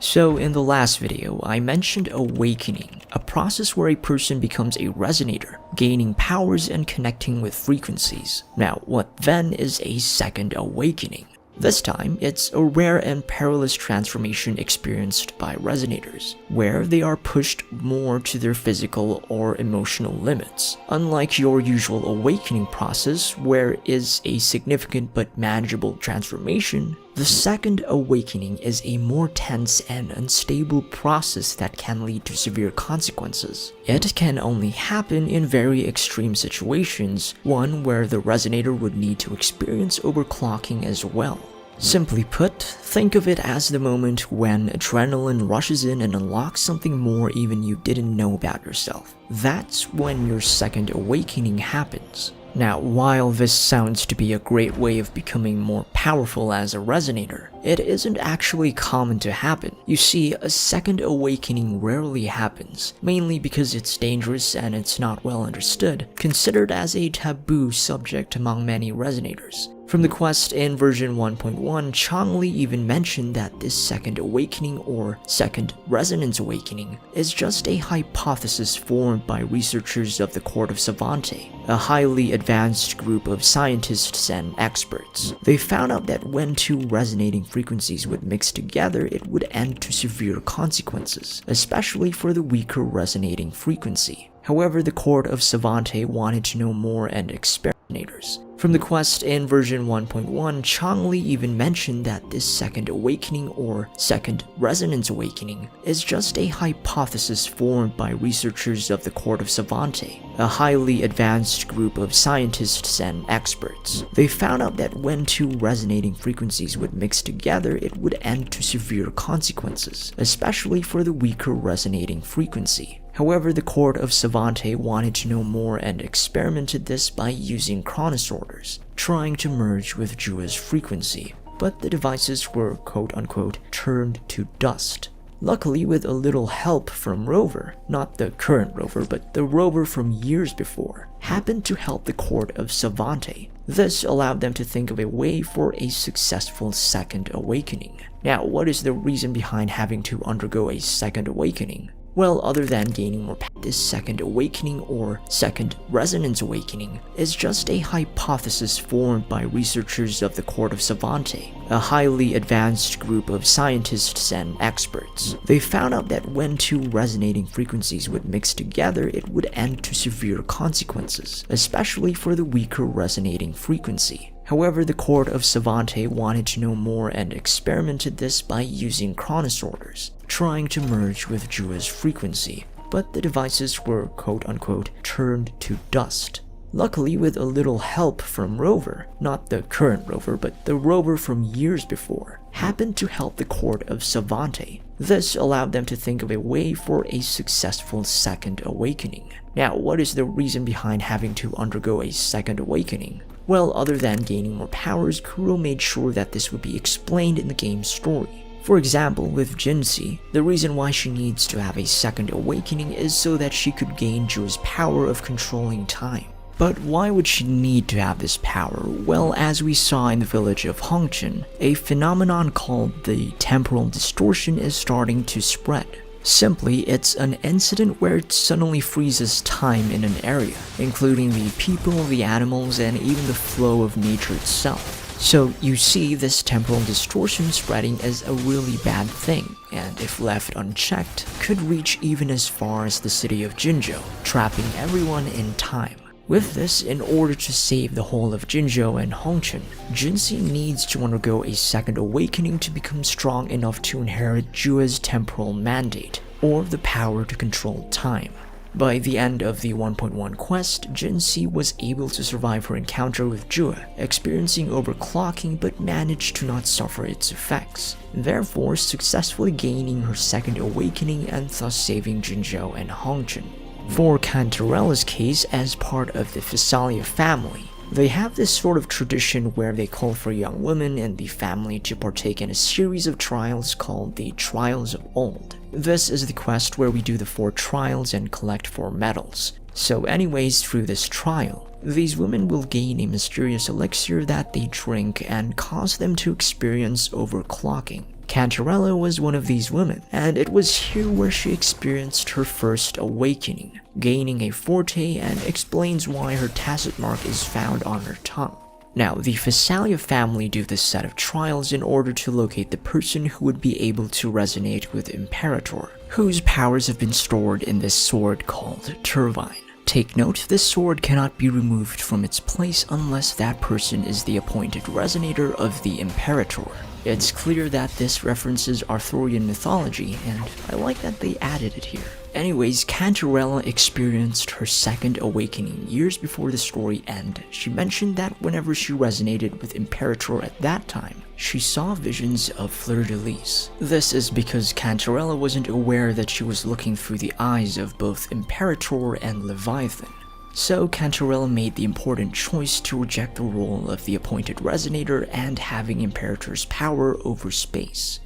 So in the last video, I mentioned awakening, a process where a person becomes a resonator, gaining powers and connecting with frequencies. Now, what then is a second awakening? This time, it's a rare and perilous transformation experienced by resonators, where they are pushed more to their physical or emotional limits. Unlike your usual awakening process, where it is a significant but manageable transformation, the second awakening is a more tense and unstable process that can lead to severe consequences. It can only happen in very extreme situations, one where the resonator would need to experience overclocking as well. Simply put, think of it as the moment when adrenaline rushes in and unlocks something more even you didn't know about yourself. That's when your second awakening happens. Now, while this sounds to be a great way of becoming more powerful as a resonator, it isn't actually common to happen. You see, a second awakening rarely happens, mainly because it's dangerous and it's not well understood, considered as a taboo subject among many resonators. From the quest in version 1.1, Changli even mentioned that this second awakening or second resonance awakening is just a hypothesis formed by researchers of the Court of Savante, a highly advanced group of scientists and experts. They found out that when two resonating frequencies would mix together, it would end to severe consequences, especially for the weaker resonating frequency. However, the Court of Savante wanted to know more and experimenters. From the quest in version 1.1, Changli even mentioned that this second awakening or second resonance awakening is just a hypothesis formed by researchers of the Court of Savante, a highly advanced group of scientists and experts. They found out that when two resonating frequencies would mix together, it would end to severe consequences, especially for the weaker resonating frequency. However, the Court of Savante wanted to know more and experimented this by using chronosorters, trying to merge with Jue's frequency, but the devices were quote-unquote turned to dust. Luckily, with a little help from Rover, not the current Rover, but the Rover from years before, happened to help the Court of Savante. This allowed them to think of a way for a successful second awakening. Now, what is the reason behind having to undergo a second awakening? Well, other than gaining more power, this second awakening or second resonance awakening is just a hypothesis formed by researchers of the Court of Savante, a highly advanced group of scientists and experts. They found out that when two resonating frequencies would mix together, it would end to severe consequences, especially for the weaker resonating frequency. However, the Court of Savante wanted to know more and experimented this by using chronosorters, trying to merge with Jua's frequency, but the devices were quote-unquote turned to dust. Luckily, with a little help from Rover, not the current Rover, but the Rover from years before, happened to help the Court of Savante. This allowed them to think of a way for a successful second awakening. Now, what is the reason behind having to undergo a second awakening? Well, other than gaining more powers, Kuro made sure that this would be explained in the game's story. For example, with Jinsi, the reason why she needs to have a second awakening is so that she could gain Jua's power of controlling time. But why would she need to have this power? Well, as we saw in the village of Hongchen, a phenomenon called the temporal distortion is starting to spread. Simply, it's an incident where it suddenly freezes time in an area, including the people, the animals, and even the flow of nature itself. So you see, this temporal distortion spreading is a really bad thing, and if left unchecked, could reach even as far as the city of Jinzhou, trapping everyone in time. With this, in order to save the whole of Jinzhou and Hongchen, Jinsi needs to undergo a second awakening to become strong enough to inherit Jua's temporal mandate, or the power to control time. By the end of the 1.1 quest, Jinsi was able to survive her encounter with Jua, experiencing overclocking but managed to not suffer its effects, therefore successfully gaining her second awakening and thus saving Jinzhou and Hongchen. For Cantarella's case, as part of the Physalia family, they have this sort of tradition where they call for young women in the family to partake in a series of trials called the Trials of Old. This is the quest where we do the 4 trials and collect 4 medals. So anyways, through this trial, these women will gain a mysterious elixir that they drink and cause them to experience overclocking. Cantarella was one of these women, and it was here where she experienced her first awakening, gaining a forte, and explains why her tacit mark is found on her tongue. Now, the Physalia family do this set of trials in order to locate the person who would be able to resonate with Imperator, whose powers have been stored in this sword called Turbine. Take note, this sword cannot be removed from its place unless that person is the appointed resonator of the Imperator. It's clear that this references Arthurian mythology, and I like that they added it here. Anyways, Cantarella experienced her second awakening years before the story ended. She mentioned that whenever she resonated with Imperator at that time, she saw visions of fleur-de-lis. This is because Cantarella wasn't aware that she was looking through the eyes of both Imperator and Leviathan. So Cantarella made the important choice to reject the role of the appointed resonator and having Imperator's power over space.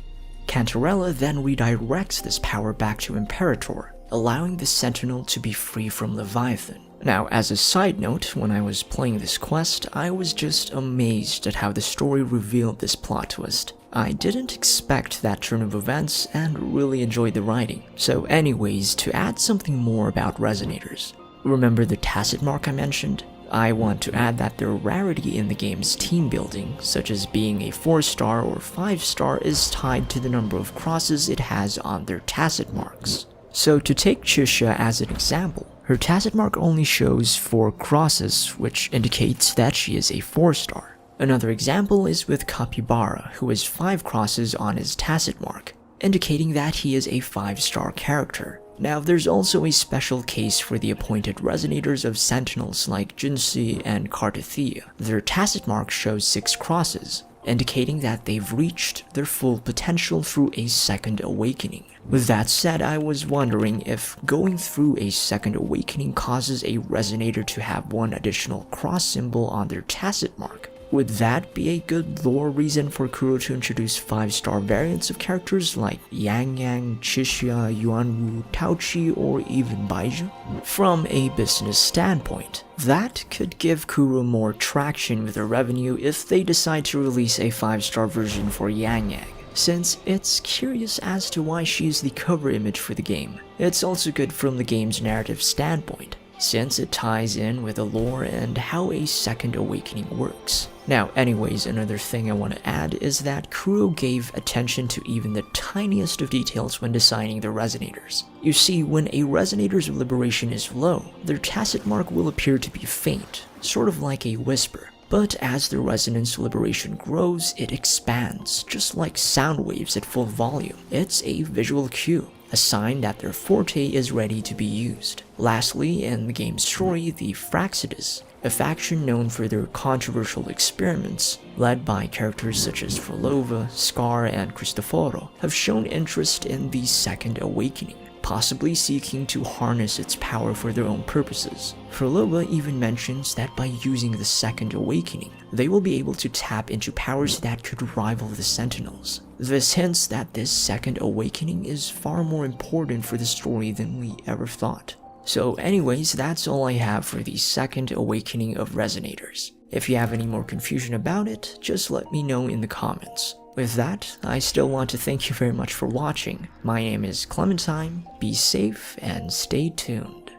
Cantarella then redirects this power back to Imperator, allowing the Sentinel to be free from Leviathan. Now, as a side note, when I was playing this quest, I was just amazed at how the story revealed this plot twist. I didn't expect that turn of events and really enjoyed the writing. So anyways, to add something more about resonators, remember the tacit mark I mentioned? I want to add that their rarity in the game's team building, such as being a 4-star or 5-star, is tied to the number of crosses it has on their tacit marks. So to take Chusha as an example, her tacit mark only shows 4 crosses, which indicates that she is a 4-star. Another example is with Capybara, who has 5 crosses on his tacit mark, indicating that he is a 5-star character. Now, there's also a special case for the appointed resonators of sentinels like Jinsi and Cartathea. Their tacit mark shows 6 crosses, indicating that they've reached their full potential through a second awakening. With that said, I was wondering if going through a second awakening causes a resonator to have 1 additional cross symbol on their tacit mark. Would that be a good lore reason for Kuro to introduce 5-star variants of characters like Yang Yang, Chixia, Yuanwu, Taochi, or even Baizhu? From a business standpoint, that could give Kuro more traction with their revenue if they decide to release a 5-star version for Yang Yang. since it's curious as to why she is the cover image for the game. It's also good from the game's narrative standpoint, since it ties in with the lore and how a second awakening works. Now, anyways, another thing I want to add is that Kuro gave attention to even the tiniest of details when designing the resonators. You see, when a resonator's liberation is low, their tacit mark will appear to be faint, sort of like a whisper. But as the resonance liberation grows, it expands, just like sound waves at full volume. It's a visual cue, a sign that their forte is ready to be used. Lastly, in the game's story, the Fraxides, a faction known for their controversial experiments, led by characters such as Frolova, Scar, and Cristoforo, have shown interest in the Second Awakening, possibly seeking to harness its power for their own purposes. Frolova even mentions that by using the Second Awakening, they will be able to tap into powers that could rival the Sentinels. This hints that this Second Awakening is far more important for the story than we ever thought. So anyways, that's all I have for the Second Awakening of Resonators. If you have any more confusion about it, just let me know in the comments. With that, I still want to thank you very much for watching. My name is Clementine, be safe and stay tuned.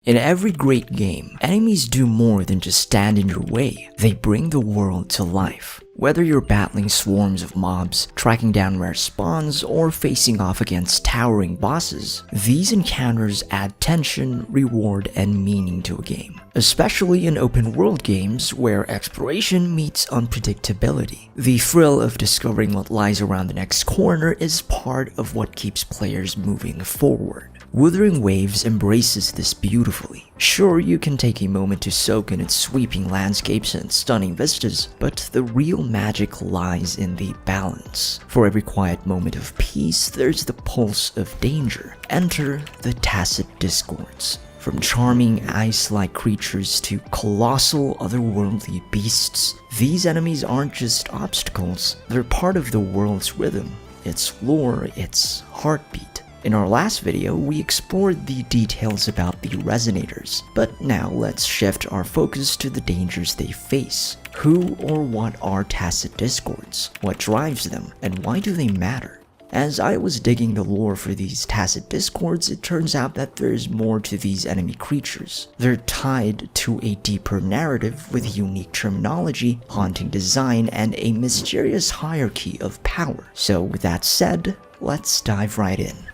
In every great game, enemies do more than just stand in your way, they bring the world to life. Whether you're battling swarms of mobs, tracking down rare spawns, or facing off against towering bosses, these encounters add tension, reward, and meaning to a game. Especially in open world games where exploration meets unpredictability. The thrill of discovering what lies around the next corner is part of what keeps players moving forward. Wuthering Waves embraces this beautifully. Sure, you can take a moment to soak in its sweeping landscapes and stunning vistas, but the real magic lies in the balance. For every quiet moment of peace, there's the pulse of danger. Enter the Tacit Discords. From charming ice-like creatures to colossal otherworldly beasts, these enemies aren't just obstacles, they're part of the world's rhythm, its lore, its heartbeat. In our last video, we explored the details about the resonators, but now let's shift our focus to the dangers they face. Who or what are Tacit Discords? What drives them? And why do they matter? As I was digging the lore for these Tacit Discords, it turns out that there's more to these enemy creatures. They're tied to a deeper narrative with unique terminology, haunting design, and a mysterious hierarchy of power. So with that said, let's dive right in.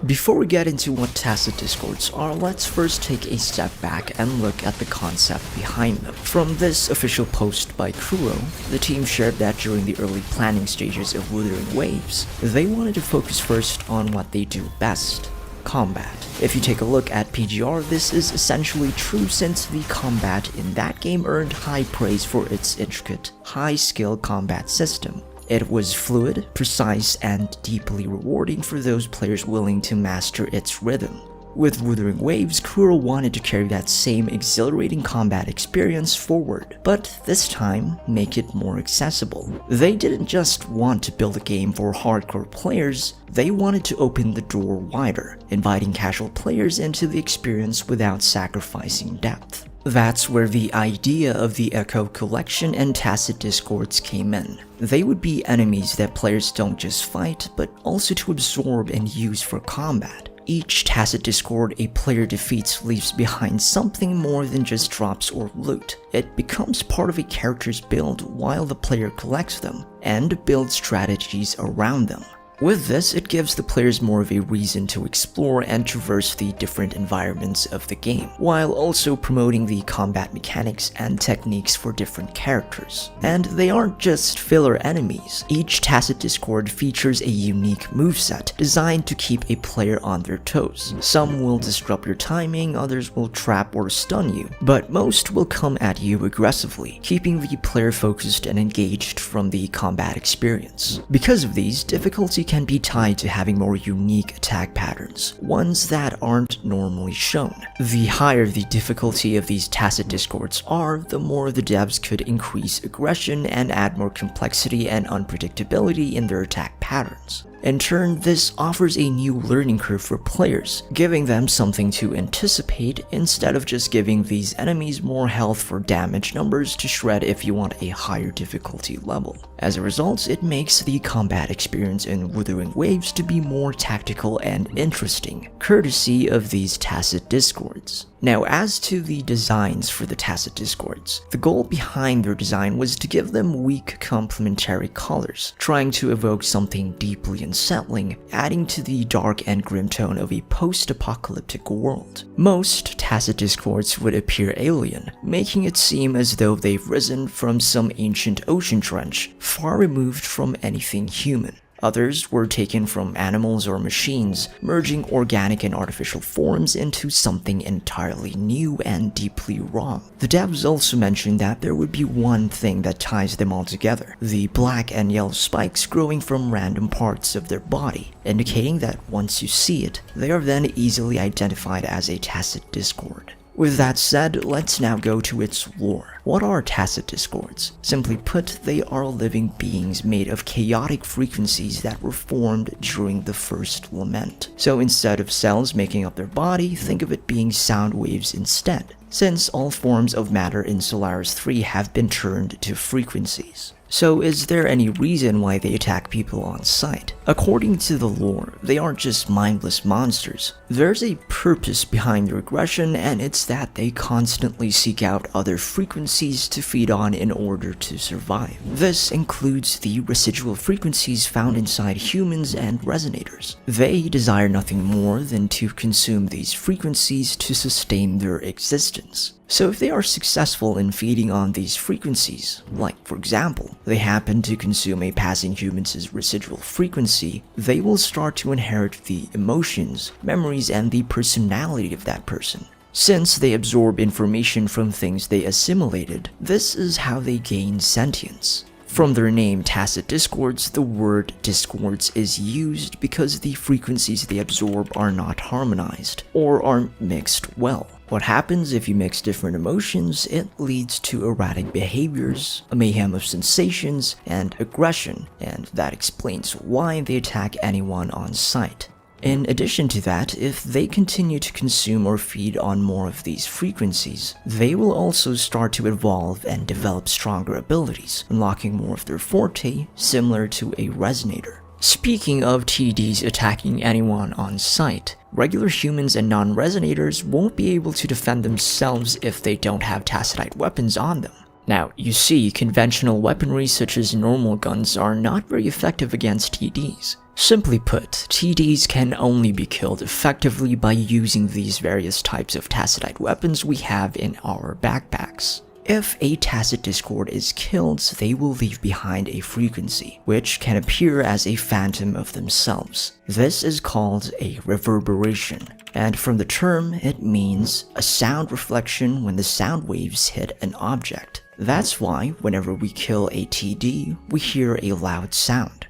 Before we get into what Tacit Discords are, let's first take a step back and look at the concept behind them. From this official post by Kuro, the team shared that during the early planning stages of Wuthering Waves, they wanted to focus first on what they do best: combat. If you take a look at PGR, this is essentially true since the combat in that game earned high praise for its intricate, high-skill combat system. It was fluid, precise, and deeply rewarding for those players willing to master its rhythm. With Wuthering Waves, Kuro wanted to carry that same exhilarating combat experience forward, but this time, make it more accessible. They didn't just want to build a game for hardcore players, they wanted to open the door wider, inviting casual players into the experience without sacrificing depth. That's where the idea of the Echo Collection and Tacit Discords came in. They would be enemies that players don't just fight, but also to absorb and use for combat. Each Tacit Discord a player defeats leaves behind something more than just drops or loot. It becomes part of a character's build while the player collects them, and builds strategies around them. With this, it gives the players more of a reason to explore and traverse the different environments of the game, while also promoting the combat mechanics and techniques for different characters. And they aren't just filler enemies. Each Tacit Discord features a unique moveset designed to keep a player on their toes. Some will disrupt your timing, others will trap or stun you, but most will come at you aggressively, keeping the player focused and engaged from the combat experience. Because of these, difficulty can be tied to having more unique attack patterns, ones that aren't normally shown. The higher the difficulty of these Tacit Discords are, the more the devs could increase aggression and add more complexity and unpredictability in their attack patterns. In turn, this offers a new learning curve for players, giving them something to anticipate instead of just giving these enemies more health for damage numbers to shred if you want a higher difficulty level. As a result, it makes the combat experience in Wuthering Waves to be more tactical and interesting, courtesy of these tacit discords. Now, as to the designs for the tacit discords, the goal behind their design was to give them weak complementary colors, trying to evoke something deeply unsettling, adding to the dark and grim tone of a post-apocalyptic world. Most tacit discords would appear alien, making it seem as though they've risen from some ancient ocean trench, far removed from anything human. Others were taken from animals or machines, merging organic and artificial forms into something entirely new and deeply wrong. The devs also mentioned that there would be one thing that ties them all together: the black and yellow spikes growing from random parts of their body, indicating that once you see it, they are then easily identified as a tacit discord. With that said, let's now go to its lore. What are tacit discords? Simply put, they are living beings made of chaotic frequencies that were formed during the first lament. So instead of cells making up their body, think of it being sound waves instead, since all forms of matter in Solaris 3 have been turned to frequencies. So is there any reason why they attack people on sight? According to the lore, they aren't just mindless monsters. There's a purpose behind their aggression, and it's that they constantly seek out other frequencies to feed on in order to survive. This includes the residual frequencies found inside humans and resonators. They desire nothing more than to consume these frequencies to sustain their existence. So if they are successful in feeding on these frequencies, like for example, they happen to consume a passing human's residual frequency, they will start to inherit the emotions, memories, and the personality of that person. Since they absorb information from things they assimilated, this is how they gain sentience. From their name, tacit discords, the word discords is used because the frequencies they absorb are not harmonized, or aren't mixed well. What happens if you mix different emotions? It leads to erratic behaviors, a mayhem of sensations, and aggression, and that explains why they attack anyone on sight. In addition to that, if they continue to consume or feed on more of these frequencies, they will also start to evolve and develop stronger abilities, unlocking more of their forte, similar to a resonator. Speaking of TDs attacking anyone on sight, regular humans and non-resonators won't be able to defend themselves if they don't have tacitite weapons on them. Now, you see, conventional weaponry such as normal guns are not very effective against TDs. Simply put, TDs can only be killed effectively by using these various types of tacitite weapons we have in our backpacks. If a tacit discord is killed, they will leave behind a frequency, which can appear as a phantom of themselves. This is called a reverberation, and from the term, it means a sound reflection when the sound waves hit an object. That's why, whenever we kill a TD, we hear a loud sound.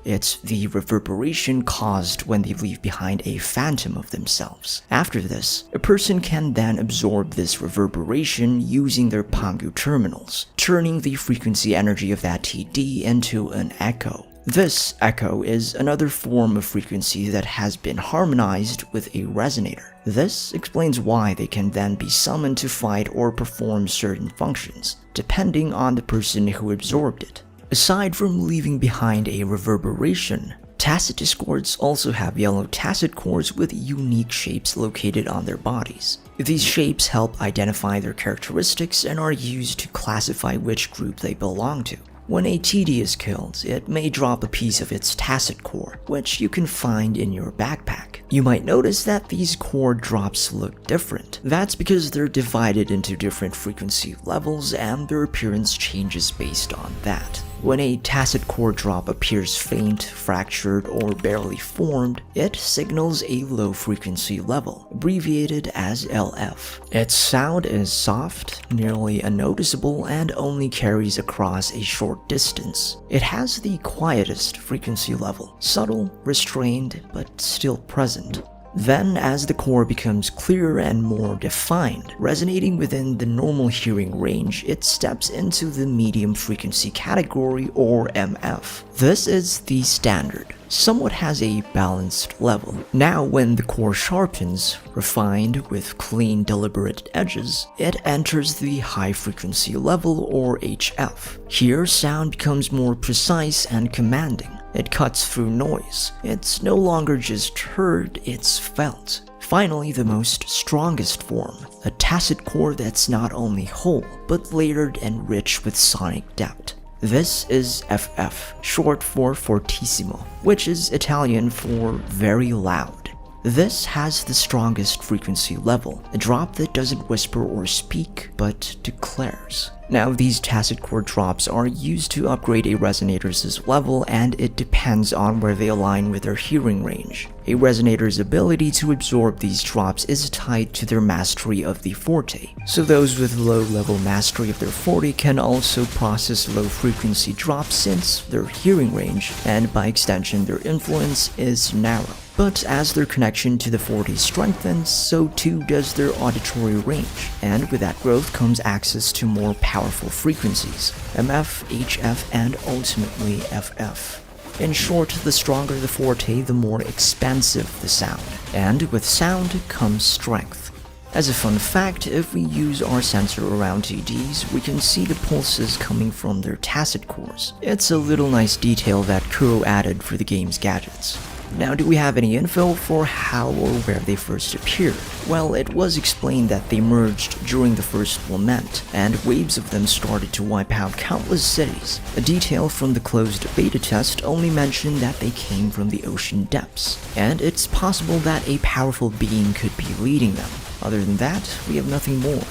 It's the reverberation caused when they leave behind a phantom of themselves. After this, a person can then absorb this reverberation using their Pangu terminals, turning the frequency energy of that TD into an echo. This echo is another form of frequency that has been harmonized with a resonator. This explains why they can then be summoned to fight or perform certain functions, depending on the person who absorbed it. Aside from leaving behind a reverberation, tacit discords also have yellow tacit cores with unique shapes located on their bodies. These shapes help identify their characteristics and are used to classify which group they belong to. When a TD is killed, it may drop a piece of its tacit core, which you can find in your backpack. You might notice that these core drops look different. That's because they're divided into different frequency levels and their appearance changes based on that. When a tacit core drop appears faint, fractured, or barely formed, it signals a low frequency level, abbreviated as LF. Its sound is soft, nearly unnoticeable, and only carries across a short distance. It has the quietest frequency level, subtle, restrained, but still present. Then, as the core becomes clearer and more defined, resonating within the normal hearing range, it steps into the medium frequency category, or MF. This is the standard, somewhat has a balanced level. Now when the core sharpens, refined with clean deliberate edges, it enters the high frequency level, or HF. Here sound becomes more precise and commanding. It cuts through noise. It's no longer just heard, it's felt. Finally, the most strongest form, a tacit core that's not only whole, but layered and rich with sonic depth. This is FF, short for fortissimo, which is Italian for very loud. This has the strongest frequency level, a drop that doesn't whisper or speak, but declares. Now, these tacit core drops are used to upgrade a resonator's level, and it depends on where they align with their hearing range. A resonator's ability to absorb these drops is tied to their mastery of the forte, so those with low-level mastery of their forte can also process low-frequency drops since their hearing range, and by extension their influence, is narrow. But as their connection to the forte strengthens, so too does their auditory range, and with that growth comes access to more powerful frequencies, MF, HF, and ultimately FF. In short, the stronger the forte, the more expansive the sound, and with sound comes strength. As a fun fact, if we use our sensor around TDs, we can see the pulses coming from their tacit cores. It's a little nice detail that Kuro added for the game's gadgets. Now, do we have any info for how or where they first appeared? Well, it was explained that they merged during the first lament, and waves of them started to wipe out countless cities. A detail from the closed beta test only mentioned that they came from the ocean depths, and it's possible that a powerful being could be leading them. Other than that, we have nothing more.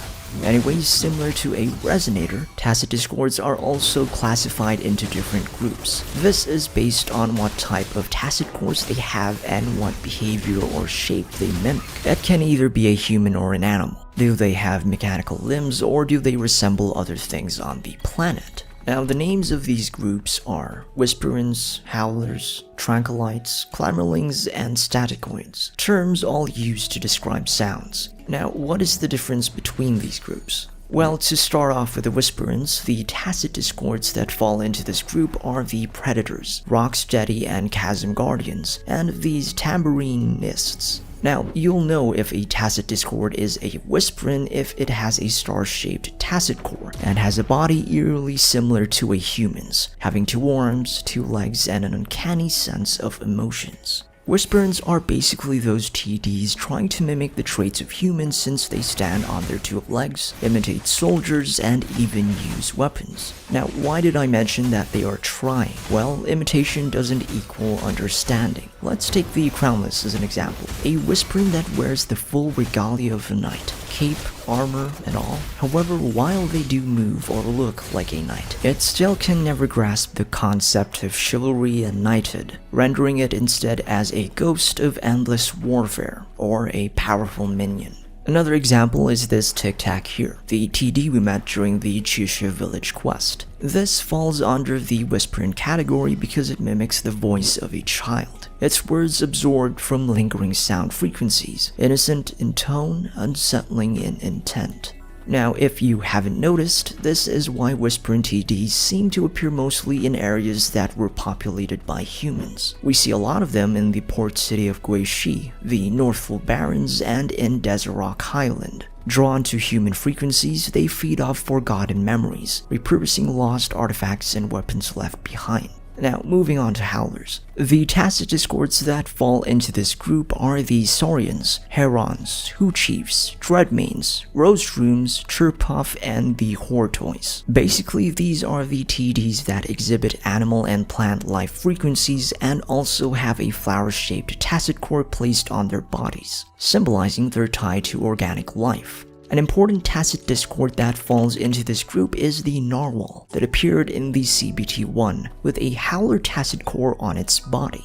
Anyways, similar to a resonator, tacit discords are also classified into different groups. This is based on what type of tacit cores they have and what behavior or shape they mimic. That can either be a human or an animal. Do they have mechanical limbs, or do they resemble other things on the planet? Now, the names of these groups are whisperins, howlers, tranquilites, clamorlings, and staticoids, terms all used to describe sounds. Now, what is the difference between these groups? Well, to start off with the whisperins, the tacit discords that fall into this group are the predators, rocksteady and chasm guardians, and these tambourinists. Now, you'll know if a tacit discord is a whisperin if it has a star-shaped tacit core and has a body eerily similar to a human's, having 2 arms, 2 legs, and an uncanny sense of emotions. Whisperins are basically those TDs trying to mimic the traits of humans since they stand on their 2 legs, imitate soldiers, and even use weapons. Now, why did I mention that they are trying? Well, imitation doesn't equal understanding. Let's take the crownless as an example. A whisperin that wears the full regalia of a knight, cape, armor, and all. However, while they do move or look like a knight, it still can never grasp the concept of chivalry and knighthood, rendering it instead as a ghost of endless warfare, or a powerful minion. Another example is this Tic Tac here, the TD we met during the Chusha village quest. This falls under the whisperin category because it mimics the voice of a child. Its words absorbed from lingering sound frequencies, innocent in tone, unsettling in intent. Now, if you haven't noticed, this is why whisperin TDs seem to appear mostly in areas that were populated by humans. We see a lot of them in the port city of Guishi, the Northful Barrens, and in Desert Rock Highland. Drawn to human frequencies, they feed off forgotten memories, repurposing lost artifacts and weapons left behind. Now, moving on to howlers. The tacit discords that fall into this group are the saurians, herons, hoochiefs, dreadmanes, roastrooms, chirpuff, and the hortois. Basically, these are the TDs that exhibit animal and plant life frequencies and also have a flower-shaped tacit core placed on their bodies, symbolizing their tie to organic life. An important tacit discord that falls into this group is the narwhal that appeared in the CBT-1 with a howler tacit core on its body.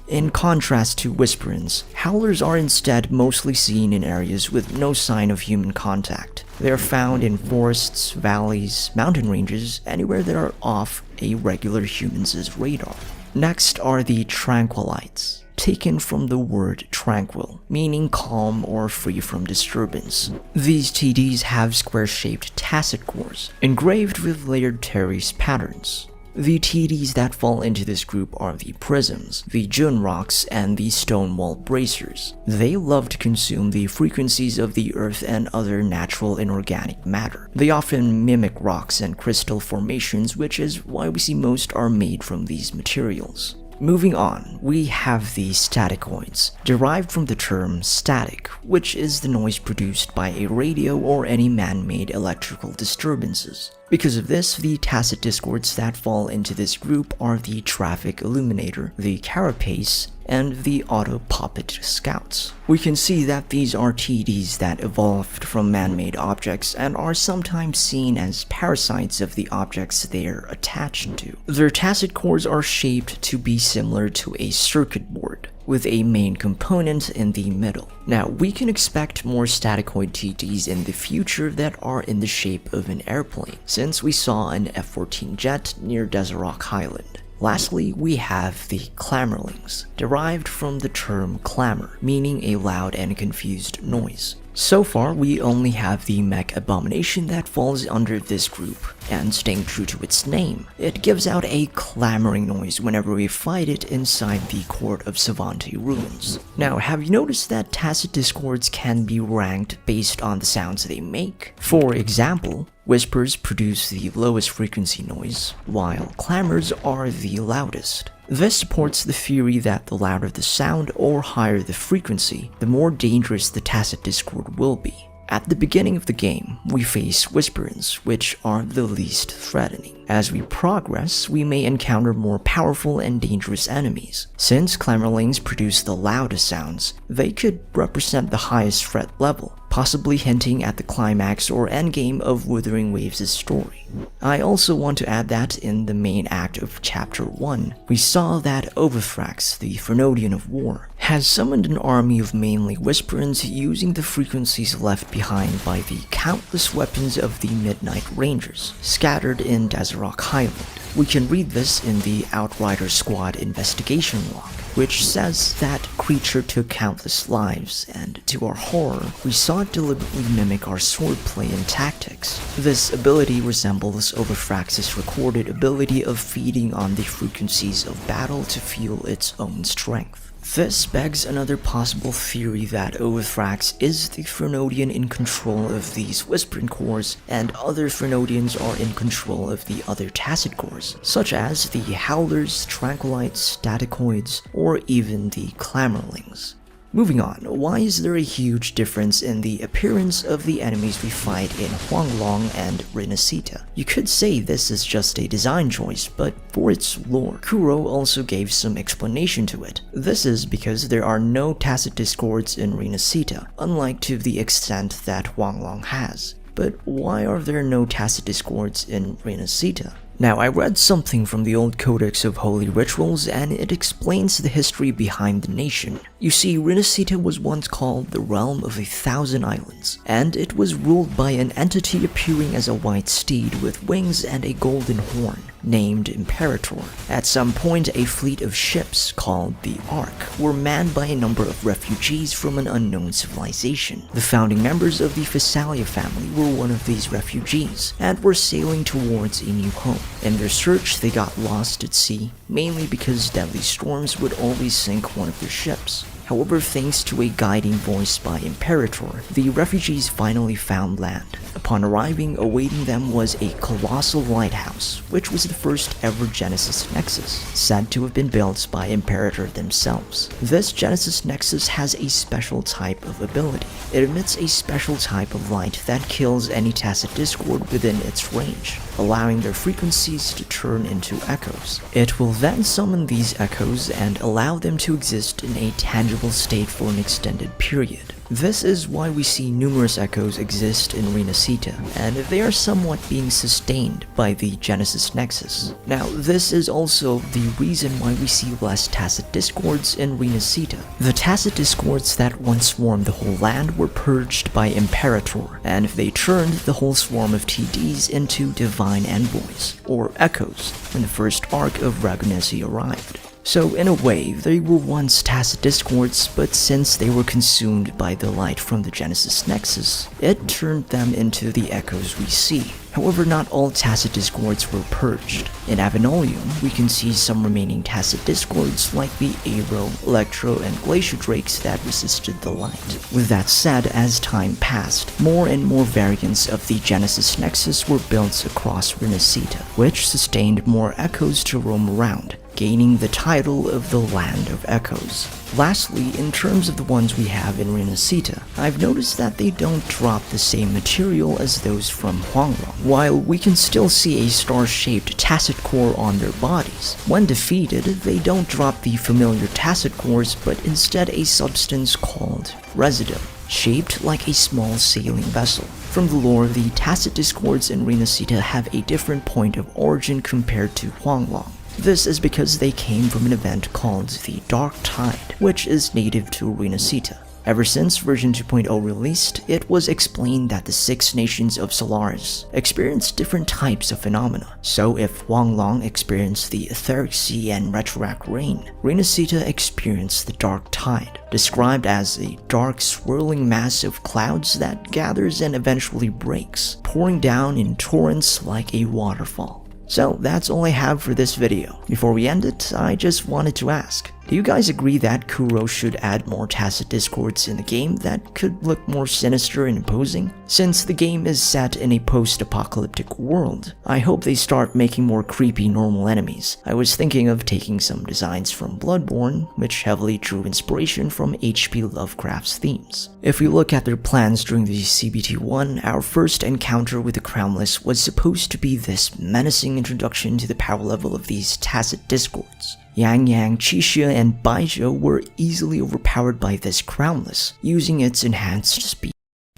In contrast to whisperins, howlers are instead mostly seen in areas with no sign of human contact. They are found in forests, valleys, mountain ranges, anywhere that are off a regular human's radar. Next are the tranquilites. taken from the word tranquil, meaning calm or free from disturbance. These TDs have square-shaped tacet cores, engraved with layered terrace patterns. The TDs that fall into this group are the prisms, the Jun rocks, and the stonewall bracers. They love to consume the frequencies of the earth and other natural inorganic matter. They often mimic rocks and crystal formations, which is why we see most are made from these materials. Moving on, we have the staticoids, derived from the term static, which is the noise produced by a radio or any man-made electrical disturbances. Because of this, the tacet discords that fall into this group are the traffic illuminator, the carapace, and the auto-puppet scouts. We can see that these are TDs that evolved from man-made objects and are sometimes seen as parasites of the objects they're attached to. Their tacet cores are shaped to be similar to a circuit board, with a main component in the middle. Now, we can expect more staticoid TDs in the future that are in the shape of an airplane, since we saw an F-14 jet near Desert Rock Highland. Lastly, we have the clamorlings, derived from the term clamor, meaning a loud and confused noise. So far, we only have the mech abomination that falls under this group, and staying true to its name, it gives out a clamoring noise whenever we fight it inside the Court of Savante ruins. Now, have you noticed that tacet discords can be ranked based on the sounds they make? For example, whispers produce the lowest frequency noise, while clamors are the loudest. This supports the theory that the louder the sound or higher the frequency, the more dangerous the tacet discord will be. At the beginning of the game, we face whisperins, which are the least threatening. As we progress, we may encounter more powerful and dangerous enemies. Since clamorlings produce the loudest sounds, they could represent the highest threat level, possibly hinting at the climax or endgame of Wuthering Waves' story. I also want to add that in the main act of Chapter 1, we saw that Overthrax, the Fernodian of War, has summoned an army of mainly Whisperins using the frequencies left behind by the countless weapons of the Midnight Rangers, scattered in Desert Rock Highland. We can read this in the Outrider Squad investigation log, which says that creature took countless lives, and to our horror, we saw it deliberately mimic our swordplay and tactics. This ability resembles Overthrax's recorded ability of feeding on the frequencies of battle to fuel its own strength. This begs another possible theory that Overthrax is the Fernodian in control of these Whispering cores, and other Fernodians are in control of the other tacet cores, such as the Howlers, Tranquilites, Staticoids, or even the Clamorlings. Moving on, why is there a huge difference in the appearance of the enemies we fight in Huanglong and Rinasita? You could say this is just a design choice, but for its lore, Kuro also gave some explanation to it. This is because there are no tacet discords in Rinasita, unlike to the extent that Huanglong has. But why are there no tacet discords in Rinasita? Now, I read something from the old Codex of Holy Rituals, and it explains the history behind the nation. You see, Rinasita was once called the Realm of 1,000 Islands, and it was ruled by an entity appearing as a white steed with wings and a golden horn, named Imperator. At some point, a fleet of ships, called the Ark, were manned by a number of refugees from an unknown civilization. The founding members of the Phasalia family were one of these refugees, and were sailing towards a new home. In their search, they got lost at sea, mainly because deadly storms would always sink one of their ships. However, thanks to a guiding voice by Imperator, the refugees finally found land. Upon arriving, awaiting them was a colossal lighthouse, which was the first ever Genesis Nexus, said to have been built by Imperator themselves. This Genesis Nexus has a special type of ability. It emits a special type of light that kills any tacet discord within its range, allowing their frequencies to turn into echoes. It will then summon these echoes and allow them to exist in a tangible state for an extended period. This is why we see numerous echoes exist in Rinasita, and they are somewhat being sustained by the Genesis Nexus. Now, this is also the reason why we see less tacet discords in Rinasita. The tacet discords that once swarmed the whole land were purged by Imperator, and they turned the whole swarm of TDs into divine envoys, or echoes, when the first arc of Ragunesi arrived. So in a way, they were once tacit discords, but since they were consumed by the light from the Genesis Nexus, it turned them into the echoes we see. However, not all tacit discords were purged. In Avenolium, we can see some remaining tacit discords like the Aero, Electro, and Glacier Drakes that resisted the light. With that said, as time passed, more and more variants of the Genesis Nexus were built across Renacita, which sustained more echoes to roam around, gaining the title of the Land of Echoes. Lastly, in terms of the ones we have in Renacita, I've noticed that they don't drop the same material as those from Huanglong. While we can still see a star-shaped tacit core on their bodies, when defeated, they don't drop the familiar tacit cores, but instead a substance called residue, shaped like a small sailing vessel. From the lore, the tacit discords in Renacita have a different point of origin compared to Huanglong. This is because they came from an event called the Dark Tide, which is native to Renacita. Ever since version 2.0 released, it was explained that the 6 nations of Solaris experienced different types of phenomena. So if Huanglong experienced the etheric sea and retroact rain, Renacita experienced the Dark Tide, described as a dark swirling mass of clouds that gathers and eventually breaks, pouring down in torrents like a waterfall. So that's all I have for this video. Before we end it, I just wanted to ask, do you guys agree that Kuro should add more tacit discords in the game that could look more sinister and imposing? Since the game is set in a post-apocalyptic world, I hope they start making more creepy normal enemies. I was thinking of taking some designs from Bloodborne, which heavily drew inspiration from H.P. Lovecraft's themes. If we look at their plans during the CBT1, our first encounter with the Crownless was supposed to be this menacing introduction to the power level of these tacit discords. Yang Yang, Qixia, and Baijiu were easily overpowered by this Crownless, using its enhanced speed.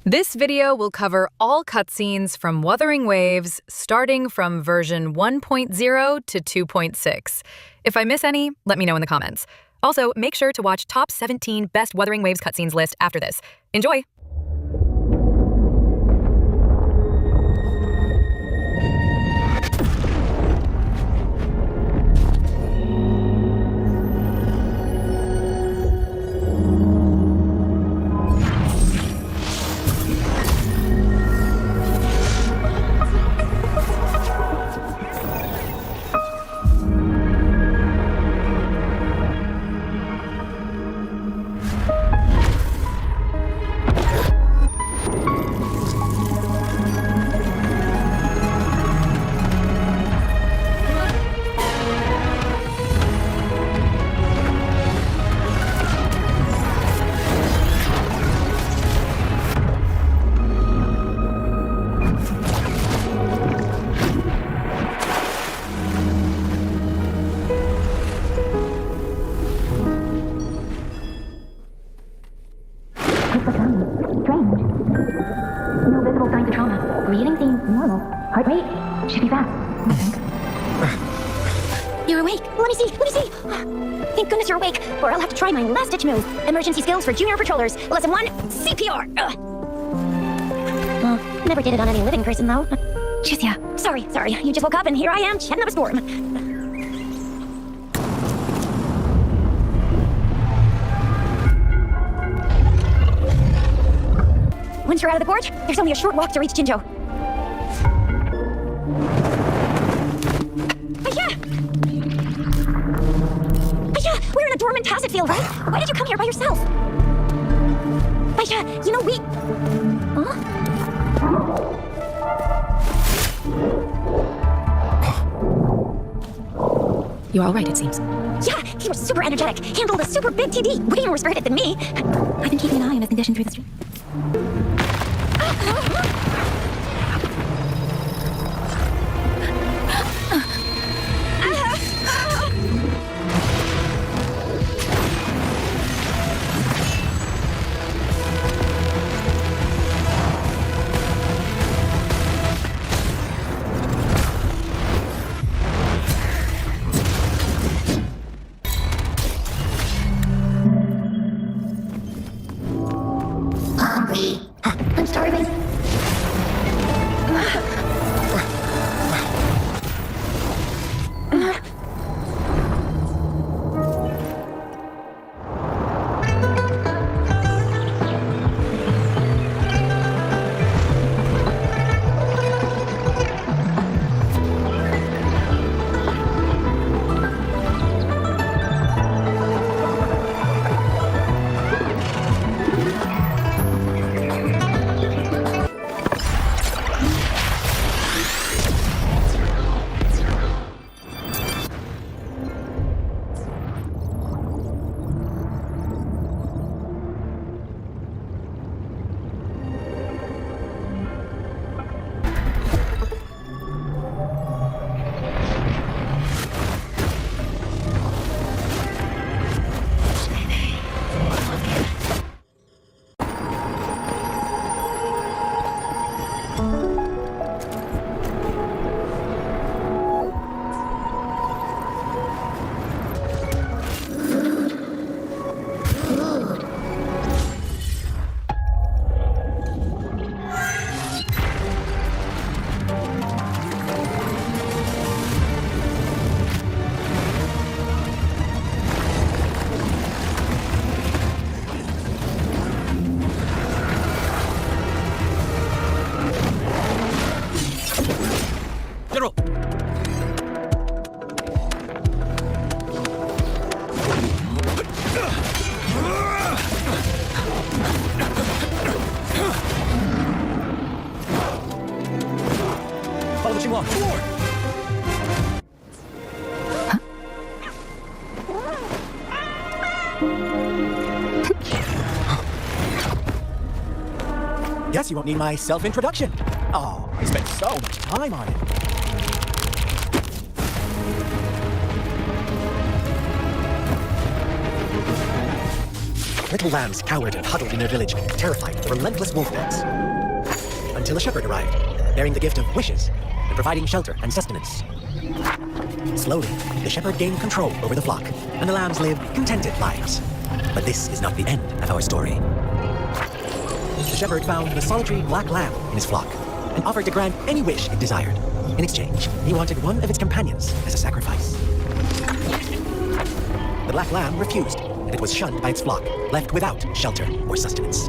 This video will cover all cutscenes from Wuthering Waves, starting from version 1.0 to 2.6. If I miss any, let me know in the comments. Also, make sure to watch top 17 best Wuthering Waves cutscenes list after this. Enjoy! Breathing seems normal. Heart rate should be fast, I think. You're awake. Let me see. Thank goodness you're awake, or I'll have to try my last-ditch move. Emergency skills for junior patrollers. Lesson 1, CPR. Never did it on any living person, though. Just, yeah. Sorry. You just woke up, and here I am, chatting up a storm. Once you're out of the gorge, there's only a short walk to reach Jinzhou. Aisha! We're in a dormant tacit field, right? Why did you come here by yourself? Aisha, you know we... Huh? You're all right, it seems. Yeah, he was super energetic, handled a super big TD, way more spirited than me. I've been keeping an eye on his condition through the street. I'm starving. the Xinhua, floor! Guess you won't need my self-introduction. Oh, I spent so much time on it. Little lambs cowered and huddled in their village, terrified of the relentless wolfmans. Until a shepherd arrived, bearing the gift of wishes and providing shelter and sustenance. Slowly, the shepherd gained control over the flock, and the lambs lived contented lives. But this is not the end of our story. The shepherd found a solitary black lamb in his flock and offered to grant any wish it desired. In exchange, he wanted one of its companions as a sacrifice. The black lamb refused, and it was shunned by its flock, left without shelter or sustenance.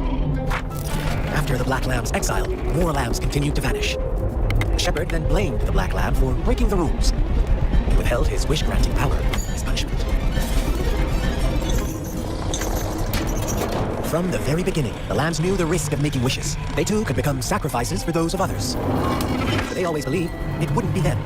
After the black lamb's exile, more lambs continued to vanish. The shepherd then blamed the black lamb for breaking the rules. He withheld his wish-granting power as punishment. From the very beginning, the lambs knew the risk of making wishes. They too could become sacrifices for those of others. But they always believed it wouldn't be them.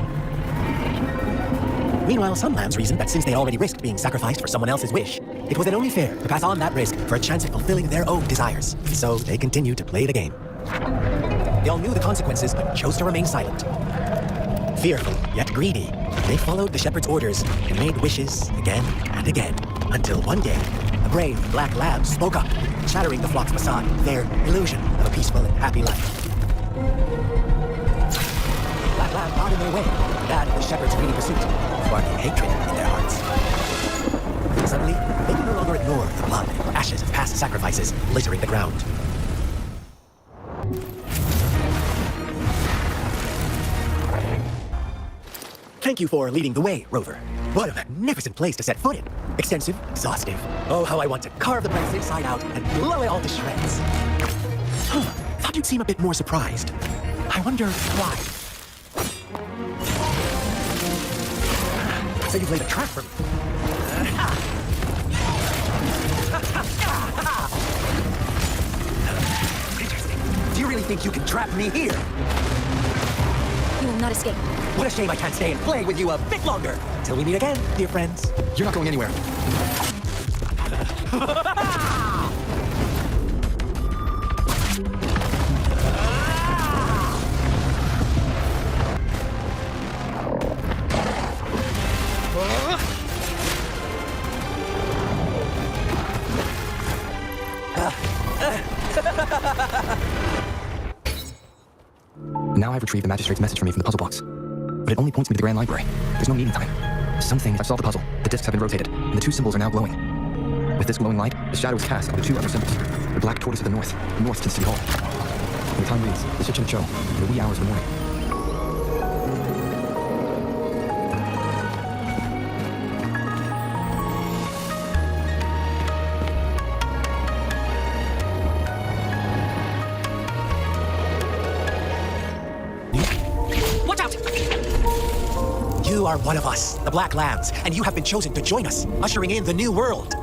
Meanwhile, some lambs reasoned that since they already risked being sacrificed for someone else's wish, it was then only fair to pass on that risk for a chance at fulfilling their own desires. So they continued to play the game. They all knew the consequences, but chose to remain silent. Fearful, yet greedy, they followed the shepherd's orders and made wishes again and again, until one day, a brave black lamb spoke up, shattering the flock's facade, their illusion of a peaceful and happy life. Black lamb got in their way, and that of the shepherd's greedy pursuit, sparking hatred in their hearts. Suddenly, they could no longer ignore the blood or ashes of past sacrifices littering the ground. Thank you for leading the way, Rover. What a magnificent place to set foot in. Extensive, exhaustive. Oh, how I want to carve the place inside out and blow it all to shreds. Thought you'd seem a bit more surprised. I wonder why. So you've laid a trap for me. Interesting. Do you really think you can trap me here? You will not escape. What a shame I can't stay and play with you a bit longer. Till we meet again, dear friends. You're not going anywhere. Now I've retrieved the magistrate's message for me from the puzzle box. But it only points me to the Grand Library. There's no meeting time. Some things I've solved the puzzle. The discs have been rotated, and the two symbols are now glowing. With this glowing light, the shadow is cast on the two other symbols. The black tortoise of the north to the city hall. And the time reads, the Chichen Cho, in the wee hours of the morning. You are one of us, the Black Lambs, and you have been chosen to join us, ushering in the new world.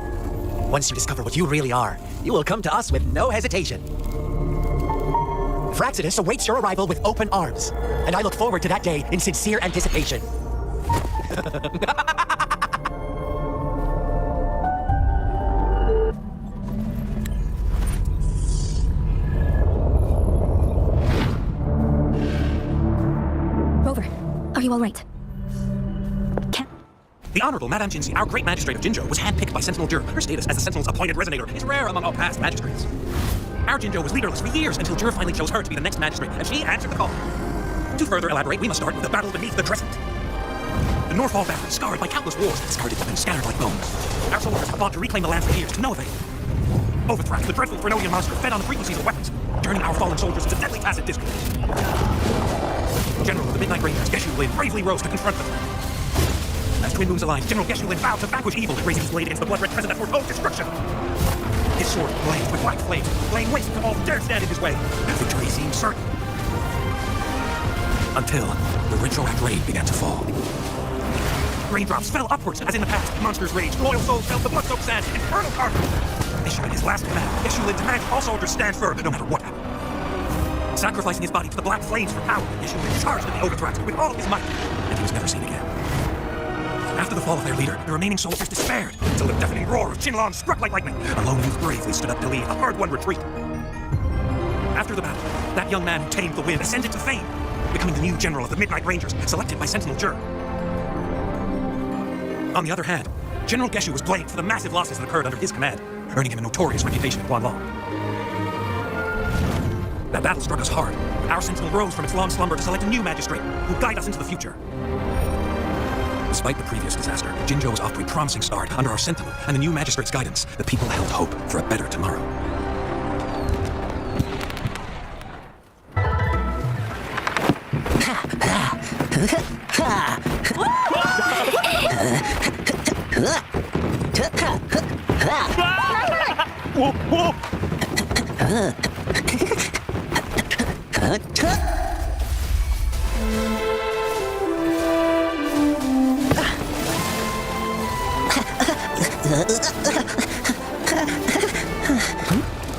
Once you discover what you really are, you will come to us with no hesitation. Fraxidus awaits your arrival with open arms, and I look forward to that day in sincere anticipation. Rover, are you all right? The Honorable Madame Jinzi, our great magistrate of Jinzhou, was handpicked by Sentinel Jur. Her status as the Sentinel's appointed resonator is rare among all past magistrates. Our Jinzhou was leaderless for years until Jur finally chose her to be the next magistrate, and she answered the call. To further elaborate, we must start with the battle beneath the Crescent. The Northfall battle, scarred by countless wars, scarred and scattered like bones. Our soldiers have fought to reclaim the lands for years, to no avail. Overthrash, the dreadful Frenodian monster, fed on the frequencies of weapons, turning our fallen soldiers into deadly tacit discord. General of the Midnight Rangers, Geshu Lin, bravely rose to confront them. As twin moons aligned, General Geshu Lin vowed to vanquish evil and raise his blade against the blood-red crescent that foretold destruction. His sword blazed with black flames, laying waste to all who dared stand in his way, and victory seemed certain. Until the retroact rain began to fall. Raindrops fell upwards as in the past. Monsters raged, loyal souls felt the blood-soaked sand, infernal carnage. Issuing his last command, Geshu Lin demanded all soldiers stand firm, no matter what happened. Sacrificing his body to the black flames for power, Yeshua charged at the Overthrax with all his might, and he was never seen again. After the fall of their leader, the remaining soldiers despaired, until the deafening roar of Qinlan struck like lightning. A lone youth bravely stood up to lead a hard-won retreat. After the battle, that young man who tamed the wind ascended to fame, becoming the new general of the Midnight Rangers, selected by Sentinel Jur. On the other hand, General Geshu was blamed for the massive losses that occurred under his command, earning him a notorious reputation in Guanlong. That battle struck us hard. Our Sentinel rose from its long slumber to select a new magistrate who would guide us into the future. Despite the previous disaster, Jinzhou was off to a promising start under our Sentinel and the new magistrate's guidance. The people held hope for a better tomorrow.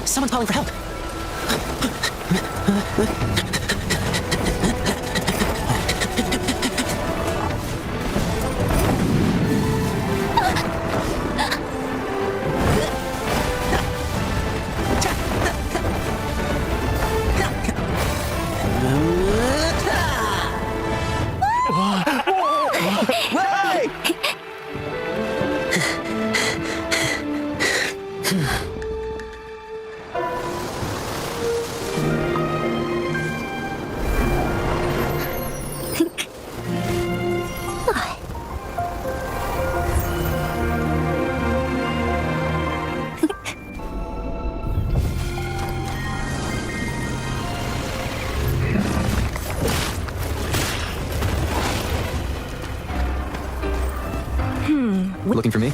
Someone's calling for help. Looking for me?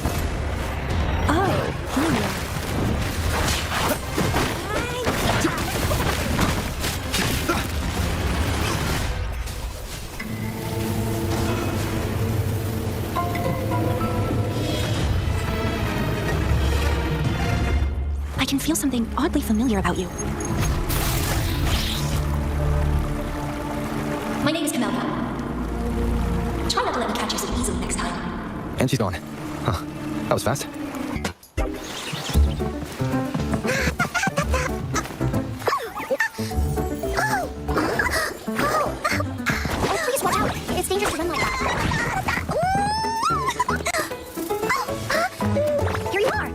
I can feel something oddly familiar about you. My name is Camellia. Try not to let me catch you so easily next time. And she's gone. Huh. That was fast. Oh, please watch out. It's dangerous to run like that. Here you are.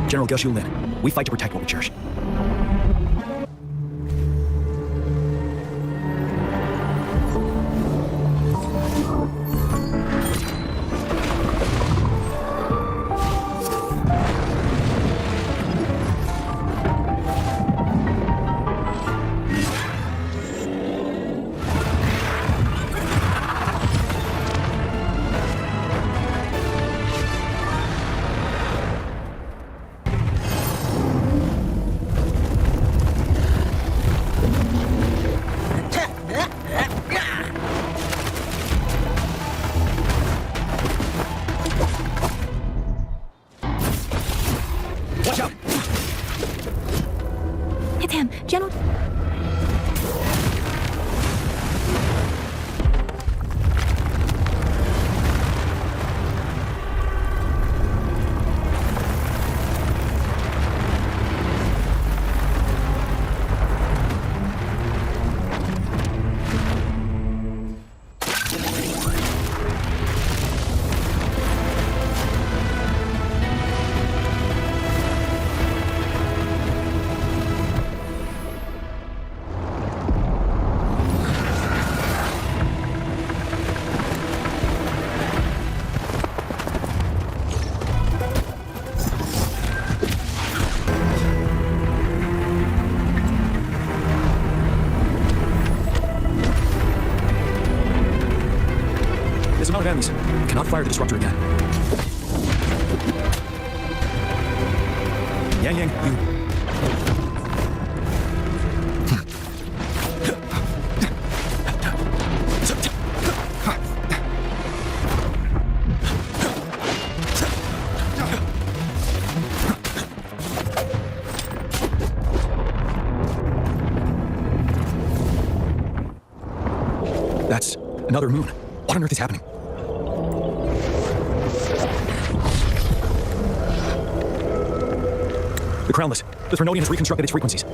General Geshu Lin, we fight to protect what we cherish. Watch out! It's him, General. There's a amount of enemies. Cannot fire the disruptor again. Yang Yang, you... Another moon. What on earth is happening? The Crownless. The Thrunodian has reconstructed its frequencies.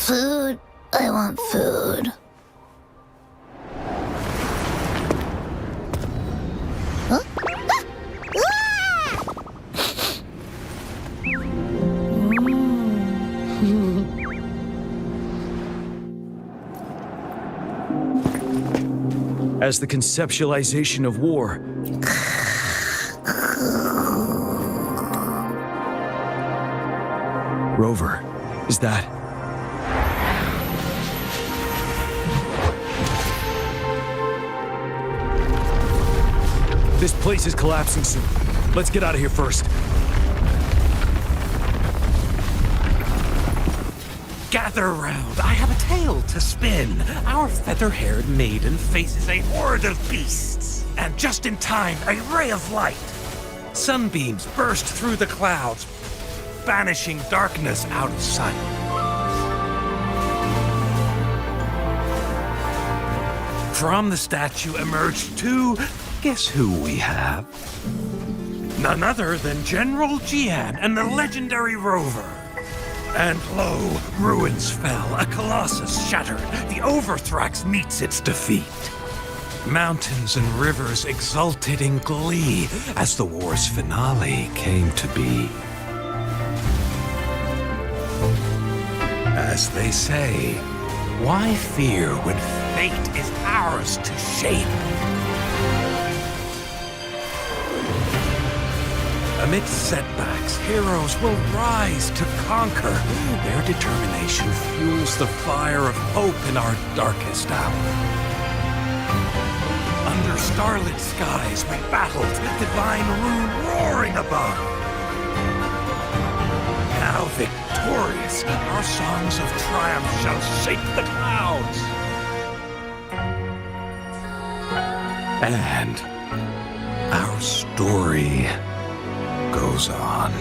Food. I want food. Huh? As the conceptualization of war. Rover, is that... This place is collapsing soon. Let's get out of here first. Gather round, I have a tale to spin. Our feather-haired maiden faces a horde of beasts. And just in time, a ray of light. Sunbeams burst through the clouds, banishing darkness out of sight. From the statue emerged two... Guess who we have? None other than General Jian and the legendary Rover. And lo, ruins fell, a colossus shattered. The Overthrax meets its defeat. Mountains and rivers exulted in glee as the war's finale came to be. As they say, why fear when fate is ours to shape? Amidst setbacks, heroes will rise to conquer. Their determination fuels the fire of hope in our darkest hour. Under starlit skies we battled, divine rune roaring above. Now victorious, our songs of triumph shall shake the clouds. And our story goes on.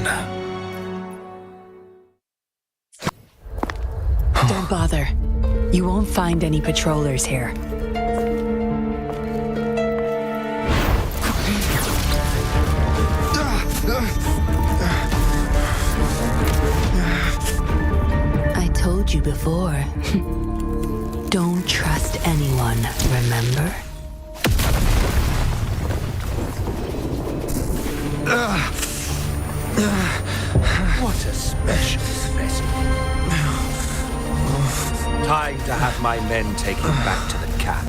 Don't bother. You won't find any patrollers here. I told you before. Don't trust anyone, remember? What a special specimen. Time to have my men taken back to the camp.